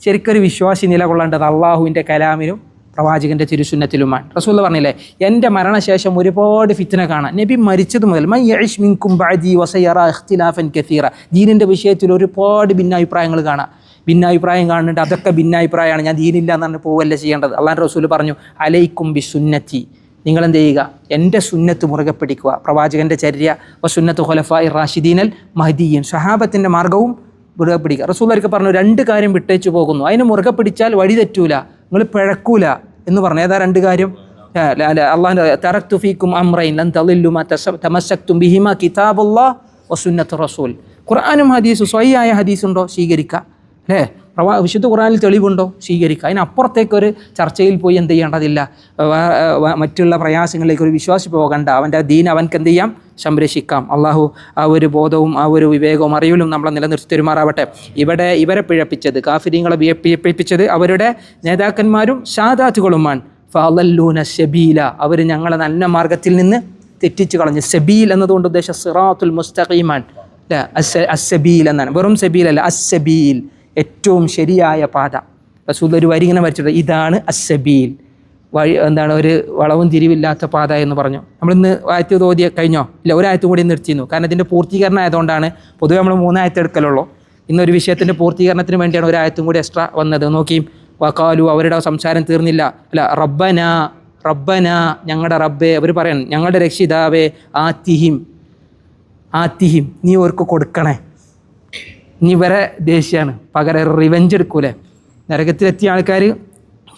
ശരിക്കൊരു വിശ്വാസി നിലകൊള്ളേണ്ടത് അള്ളാഹുവിൻ്റെ കലാമിലും പ്രവാചകൻ്റെ തിരുസുന്നത്തിലുമാണ്. റസൂൽ പറഞ്ഞില്ലേ, എൻ്റെ മരണശേഷം ഒരുപാട് ഫിത്ന കാണാം. നബി മരിച്ചത് മുതൽ മൻ യഇശ് മിൻകും ബഅദി വസയറ ഇഖ്തിലാഫൻ കസീറ, ദീനിൻ്റെ വിഷയത്തിൽ ഒരുപാട് ഭിന്നാഭിപ്രായങ്ങൾ കാണാം. ഭിന്നാഭിപ്രായം കാണുന്നുണ്ട്, അതൊക്കെ ഭിന്നാഭിപ്രായമാണ്, ഞാൻ ദീനില്ല എന്ന് പറഞ്ഞ് പോവല്ല ചെയ്യേണ്ടത്. അള്ളാഹുവിൻ്റെ റസൂൽ പറഞ്ഞു, അലൈക്കും ബി സുന്നത്തി, നിങ്ങളെന്ത് ചെയ്യുക, എൻ്റെ സുന്നത്ത് മുറുകെ പിടിക്കുക. പ്രവാചകൻ്റെ ചര്യ വസുന്നത്ത് ഖുലഫാഇ റാഷിദീനൽ മഹ്ദിയീൻ, സ്വഹാബത്തിൻ്റെ മാർഗവും മുറുകെ പിടിക്കുക. റസൂലുള്ളാഹി പറഞ്ഞു, 2 കാര്യം വിട്ടേച്ചു പോകുന്നു, അതിന് മുറുകെ പിടിച്ചാൽ വഴി തെറ്റൂല, നിങ്ങൾ പിഴക്കൂല എന്ന് പറഞ്ഞു. ഏതാ 2 കാര്യം? അള്ളാഹു തറക്തു ഫീക്കും അംറൈൻ ലൻ തളില്ലു മാ തമസ്സക്തും ബിഹിമാ കിതാബുല്ലാഹ് വസുന്നത്തു റസൂൽ. ഖുർആനും ഹദീസും സ്വഹിയായ ഹദീസുണ്ടോ സ്വീകരിക്കുക, അല്ലേ. വിശുദ്ധ ഖുർആനിൽ തെളിവുണ്ടോ സ്വീകരിക്കുക. അതിനപ്പുറത്തേക്കൊരു ചർച്ചയിൽ പോയി എന്ത് ചെയ്യേണ്ടതില്ല, മറ്റുള്ള പ്രയാസങ്ങളിലേക്ക് ഒരു വിശ്വാസി പോകണ്ട. അവൻ്റെ ദീൻ അവൻക്ക് എന്ത് ചെയ്യാം, സംരക്ഷിക്കാം. അള്ളാഹു ആ ഒരു ബോധവും ആ ഒരു വിവേകവും അറിവിലും നമ്മളെ നിലനിർത്തി തെരുമാറാവട്ടെ. ഇവരെ പിഴപ്പിച്ചത്, കാഫിരീങ്ങളെ പിഴപ്പിച്ചത് അവരുടെ നേതാക്കന്മാരും ഷാദാത്തുകളുമാണ്. ഫഅളല്ലൂന സബീല, അവർ ഞങ്ങളെ നല്ല മാർഗത്തിൽ നിന്ന് തെറ്റിച്ച് കളഞ്ഞു. സബീൽ എന്നതുകൊണ്ട് ഉദ്ദേശം സിറാത്തുൽ മുസ്തഖീമാണ്, അല്ലേ. അസ്സബീൽ എന്നാണ്, വെറും സബീൽ അല്ല, അസ്സബീൽ, ഏറ്റവും ശരിയായ പാത. റസൂൽ ഒരു വരി ഇങ്ങനെ വരച്ചിട്ട്, ഇതാണ് അസ്സബീൽ, വഴി എന്താണ്, ഒരു വളവും തിരിവില്ലാത്ത പാത എന്ന് പറഞ്ഞു. നമ്മളിന്ന് ആയത്ത് തോതിയ കഴിഞ്ഞോ? ഇല്ല, ഒരായത്തും കൂടി നിർത്തിയിരുന്നു. കാരണം ഇതിൻ്റെ പൂർത്തീകരണം ആയതുകൊണ്ടാണ്. പൊതുവെ നമ്മൾ 3 ആയത്ത് എടുക്കലുള്ളൂ. ഇന്നൊരു വിഷയത്തിൻ്റെ പൂർത്തീകരണത്തിന് വേണ്ടിയാണ് ഒരു ആയത്തും കൂടി എക്സ്ട്രാ വന്നത്. നോക്കി, വഖാലു, അവരുടെ സംസാരം തീർന്നില്ല. അല്ല, റബ്ബന റബ്ബന, ഞങ്ങളുടെ റബ്ബേ, അവർ പറയണം, ഞങ്ങളുടെ രക്ഷിതാവേ, ആത്തിഹിം നീ ഓർക്ക് കൊടുക്കണേ. ഇനി ഇവരെ ദേഷ്യമാണ്, പകരം റിവെഞ്ച് എടുക്കൂലേ. നരകത്തിലെത്തിയ ആൾക്കാർ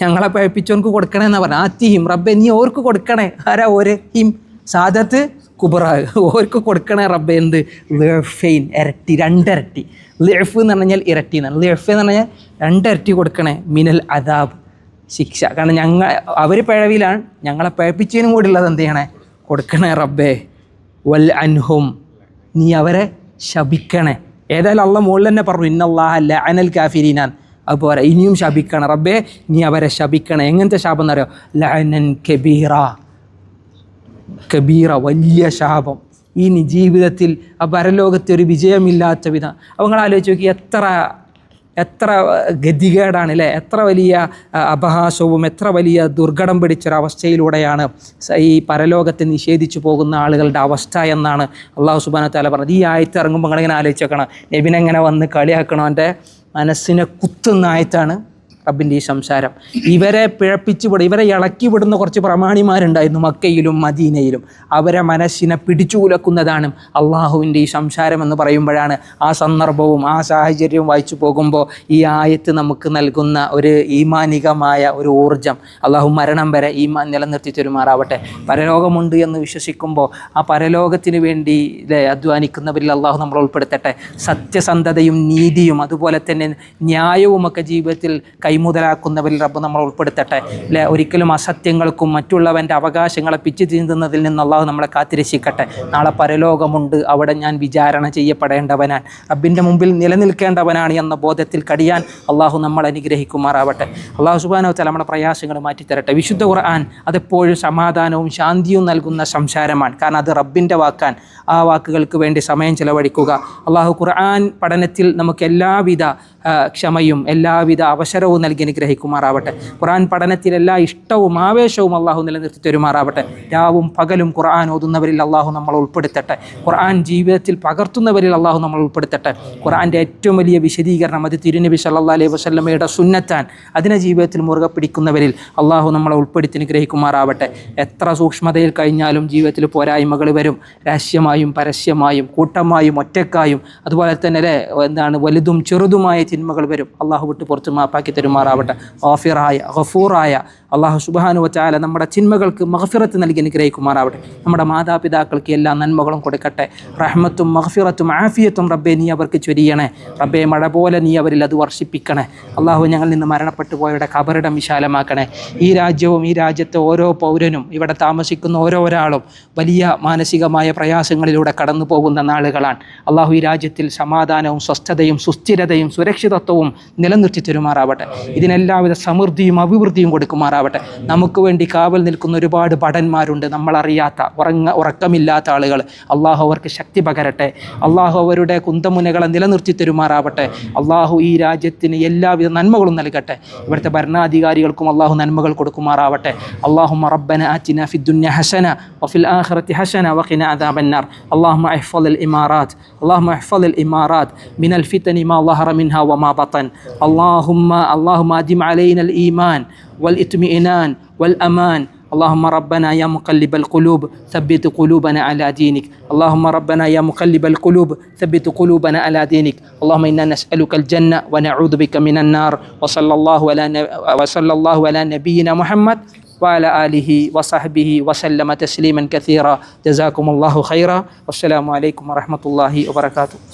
ഞങ്ങളെ പഴപ്പിച്ചവർക്ക് കൊടുക്കണേ എന്നാ പറഞ്ഞത്. ആത്തിഹിം റബ്ബെ, നീ ഓർക്ക് കൊടുക്കണേ. ആരാ ഓര്? ഹിം സാദത്ത് കുബറ, ഓർക്ക് കൊടുക്കണേ റബ്ബെ. എന്ത്? ലിഅഫൈൻ, ഇരട്ടി, 2 ഇരട്ടി. ലിഅഫ് എന്ന് പറഞ്ഞാൽ ഇരട്ടി എന്നാണ്. ലിഅഫ് എന്ന് പറഞ്ഞാൽ 2 ഇരട്ടി കൊടുക്കണേ. മിനൽ അദാബ്, ശിക്ഷ. കാരണം അവർ പിഴവിലാണ്, ഞങ്ങളെ പഴപ്പിച്ചതിനും കൂടി ഉള്ളത് എന്ത് ചെയ്യണേ, കൊടുക്കണേ റബ്ബെ. വൽ അൻഹും, നീ അവരെ ശപിക്കണേ. ഏതായാലും അള്ളാഹ് മുകളിൽ തന്നെ പറഞ്ഞു, ഇന്നല്ലാഹ ലഅനൽ കാഫിരീനാൻ. അതുപോലെ ഇനിയും ശപിക്കണം റബ്ബേ, നീ അവരെ ശപിക്കണം. എങ്ങനത്തെ ശാപം എന്നറിയോ? ലഅനൻ കബീറ, വലിയ ശാപം. ഇനി ജീവിതത്തിൽ ആ പരലോകത്തെ ഒരു വിജയമില്ലാത്ത വിധം. അവങ്ങൾ ആലോചിച്ച് നോക്കി, എത്ര ഗതികേടാണ് അല്ലേ, എത്ര വലിയ അപഹാസവും എത്ര വലിയ ദുർഘടം പിടിച്ചൊരവസ്ഥയിലൂടെയാണ് ഈ പരലോകത്തെ നിഷേധിച്ചു പോകുന്ന ആളുകളുടെ അവസ്ഥ എന്നാണ് അള്ളാഹു സുബ്ഹാനഹു വ തആല പറഞ്ഞത്. ഈ ആയത്ത് ഇറങ്ങുമ്പോൾ നിങ്ങളിങ്ങനെ ആലോചിച്ച് നോക്കണം, നബിനെങ്ങനെ വന്ന് കളിയാക്കണം, എൻ്റെ മനസ്സിനെ കുത്തുന്ന ആയത്താണ് റബ്ബിൻ്റെ ഈ സംസാരം. ഇവരെ പിഴപ്പിച്ചു വിടുക, ഇവരെ ഇളക്കി വിടുന്ന കുറച്ച് പ്രമാണിമാരുണ്ടായിരുന്നു മക്കയിലും മദീനയിലും. അവരെ മനസ്സിനെ പിടിച്ചു കുലക്കുന്നതാണ് അള്ളാഹുവിൻ്റെ ഈ സംസാരം എന്ന് പറയുമ്പോഴാണ് ആ സന്ദർഭവും ആ സാഹചര്യവും വായിച്ചു പോകുമ്പോൾ ഈ ആയത്ത് നമുക്ക് നൽകുന്ന ഒരു ഈമാനികമായ ഒരു ഊർജം. അള്ളാഹു മരണം വരെ ഈമാൻ നിലനിർത്തി തരുമാറാവട്ടെ. പരലോകമുണ്ട് എന്ന് വിശ്വസിക്കുമ്പോൾ ആ പരലോകത്തിന് വേണ്ടി അധ്വാനിക്കുന്നവരിൽ അള്ളാഹു നമ്മൾ ഉൾപ്പെടുത്തട്ടെ. സത്യസന്ധതയും നീതിയും അതുപോലെ തന്നെ ന്യായവുമൊക്കെ ജീവിതത്തിൽ കൈമുതലാക്കുന്നവരിൽ റബ്ബ് നമ്മൾ ഉൾപ്പെടുത്തട്ടെ. അല്ലെ, ഒരിക്കലും അസത്യങ്ങൾക്കും മറ്റുള്ളവൻ്റെ അവകാശങ്ങളെ പിച്ചു തീന്തുന്നതിൽ നിന്ന് അള്ളാഹു നമ്മളെ കാത്തിരക്ഷിക്കട്ടെ. നാളെ പരലോകമുണ്ട്, അവിടെ ഞാൻ വിചാരണ ചെയ്യപ്പെടേണ്ടവനാണ്, റബ്ബിൻ്റെ മുമ്പിൽ നിലനിൽക്കേണ്ടവനാണ് എന്ന ബോധത്തിൽ കടിയാൻ അള്ളാഹു നമ്മൾ അനുഗ്രഹിക്കുമാറാവട്ടെ. അള്ളാഹു സുബ്ഹാനഹു വ തആല നമ്മുടെ പ്രയാസങ്ങൾ മാറ്റിത്തരട്ടെ. വിശുദ്ധ ഖുർആൻ അതെപ്പോഴും സമാധാനവും ശാന്തിയും നൽകുന്ന സംസാരമാണ്. കാരണം അത് റബ്ബിൻ്റെ വാക്കാൻ. ആ വാക്കുകൾക്ക് വേണ്ടി സമയം ചിലവഴിക്കുക. അള്ളാഹു ഖുർആൻ പഠനത്തിൽ നമുക്ക് എല്ലാവിധ ക്ഷമയും എല്ലാവിധ അവസരവും നൽകി അനുഗ്രഹിക്കുമാറാവട്ടെ. ഖുർആൻ പഠനത്തിൽ എല്ലാ ഇഷ്ടവും ആവേശവും അള്ളാഹു നിലനിർത്തി തരുമാറാവട്ടെ. രാവും പകലും ഖുർആൻ ഓതുന്നവരിൽ അള്ളാഹു നമ്മൾ ഉൾപ്പെടുത്തട്ടെ. ഖുർആൻ ജീവിതത്തിൽ പകർത്തുന്നവരിൽ അള്ളാഹു നമ്മൾ ഉൾപ്പെടുത്തട്ടെ. ഖുർആൻ്റെ ഏറ്റവും വലിയ വിശദീകരണം അത് തിരുനബി സല്ലല്ലാഹു അലൈഹി വസല്ലമയുടെ സുന്നത്താൻ. അതിനെ ജീവിതത്തിൽ മുറുകെ പിടിക്കുന്നവരിൽ അള്ളാഹു നമ്മളെ ഉൾപ്പെടുത്തി അനുഗ്രഹിക്കുമാറാവട്ടെ. എത്ര സൂക്ഷ്മതയിൽ കഴിഞ്ഞാലും ജീവിതത്തിൽ പോരായ്മകൾ വരും. രഹസ്യമായും പരസ്യമായും കൂട്ടമായും ഒറ്റക്കായും അതുപോലെ തന്നെ വലുതും ചെറുതുമായ തിന്മകൾ വരും. അള്ളാഹു വിട്ട് പുറത്ത് മാപ്പാക്കി തരുമാറാവട്ടെ. ഗഫൂറായ അള്ളാഹു സുബ്ഹാനഹു വ തആല നമ്മുടെ തിന്മകൾക്ക് മഗ്ഫിറത്ത് നൽകി അനുഗ്രഹിക്കുമാറാവട്ടെ. നമ്മുടെ മാതാപിതാക്കൾക്ക് എല്ലാ നന്മകളും കൊടുക്കട്ടെ. റഹ്മത്തും മഗ്ഫിറത്തും ആഫിയത്തും റബ്ബേ നീ അവർക്ക് ചൊരിയണേ. റബ്ബേ മഴ പോലെ നീ അവരിൽ അത് വർഷിപ്പിക്കണേ. അള്ളാഹു ഞങ്ങളിൽ നിന്ന് മരണപ്പെട്ടു പോയവരുടെ ഖബറിടം വിശാലമാക്കണേ. ഈ രാജ്യവും ഈ രാജ്യത്തെ ഓരോ പൗരനും ഇവിടെ താമസിക്കുന്ന ഓരോരാളും വലിയ മാനസികമായ പ്രയാസങ്ങളിലൂടെ കടന്നു പോകുന്ന നാളുകളാണ്. അള്ളാഹു ഈ രാജ്യത്തിൽ സമാധാനവും സ്വസ്ഥതയും സുസ്ഥിരതയും സുരക്ഷിതത്വവും നിലനിർത്തി തരുമാറാവട്ടെ. ഇതിനെല്ലാവിധ സമൃദ്ധിയും അഭിവൃദ്ധിയും കൊടുക്കുമാറാവട്ടെ. നമുക്ക് വേണ്ടി കാവൽ നിൽക്കുന്ന ഒരുപാട് ഭടന്മാരുണ്ട്, നമ്മളറിയാത്ത ഉറക്കമില്ലാത്ത ആളുകൾ. അള്ളാഹു അവർക്ക് ശക്തി പകരട്ടെ. അള്ളാഹു അവരുടെ കുന്തമുനകളെ നിലനിർത്തി തരുമാറാവട്ടെ. അള്ളാഹു ഈ രാജ്യത്തിന് എല്ലാവിധ നന്മകളും നൽകട്ടെ. ഇവിടുത്തെ ഭരണാധികാരികൾക്കും അള്ളാഹു നന്മകൾ കൊടുക്കുമാറാവട്ടെ. അല്ലാഹുമ്മ റബ്ബന ആതിനാ ഫിദ്ദുനിയ ഹസന വഫിൽ ആഖിറതി ഹസന വഖിനാ അദാബന്നാർ. അല്ലാഹുമ്മ ഇഹ്ഫളിൽ ഇമാറാത്ത് അല്ലാഹുമ്മ ഇഹ്ഫളിൽ ഇമാറാത്ത് മിനൽ ഫിതനി മാ ളഹറ മിൻഹാ വമാ ബതൻ. اللهم أدم علينا الإيمان والإطمئنان والأمان. اللهم ربنا يا مقلب القلوب ثبت قلوبنا على دينك. اللهم ربنا يا مقلب القلوب ثبت قلوبنا على دينك. اللهم إنا نسألك الجنة ونعوذ بك من النار. وصلى الله على نبينا محمد وعلى آله وصحبه وسلم تسليما كثيرا. جزاكم الله خيرا والسلام عليكم ورحمة الله وبركاته.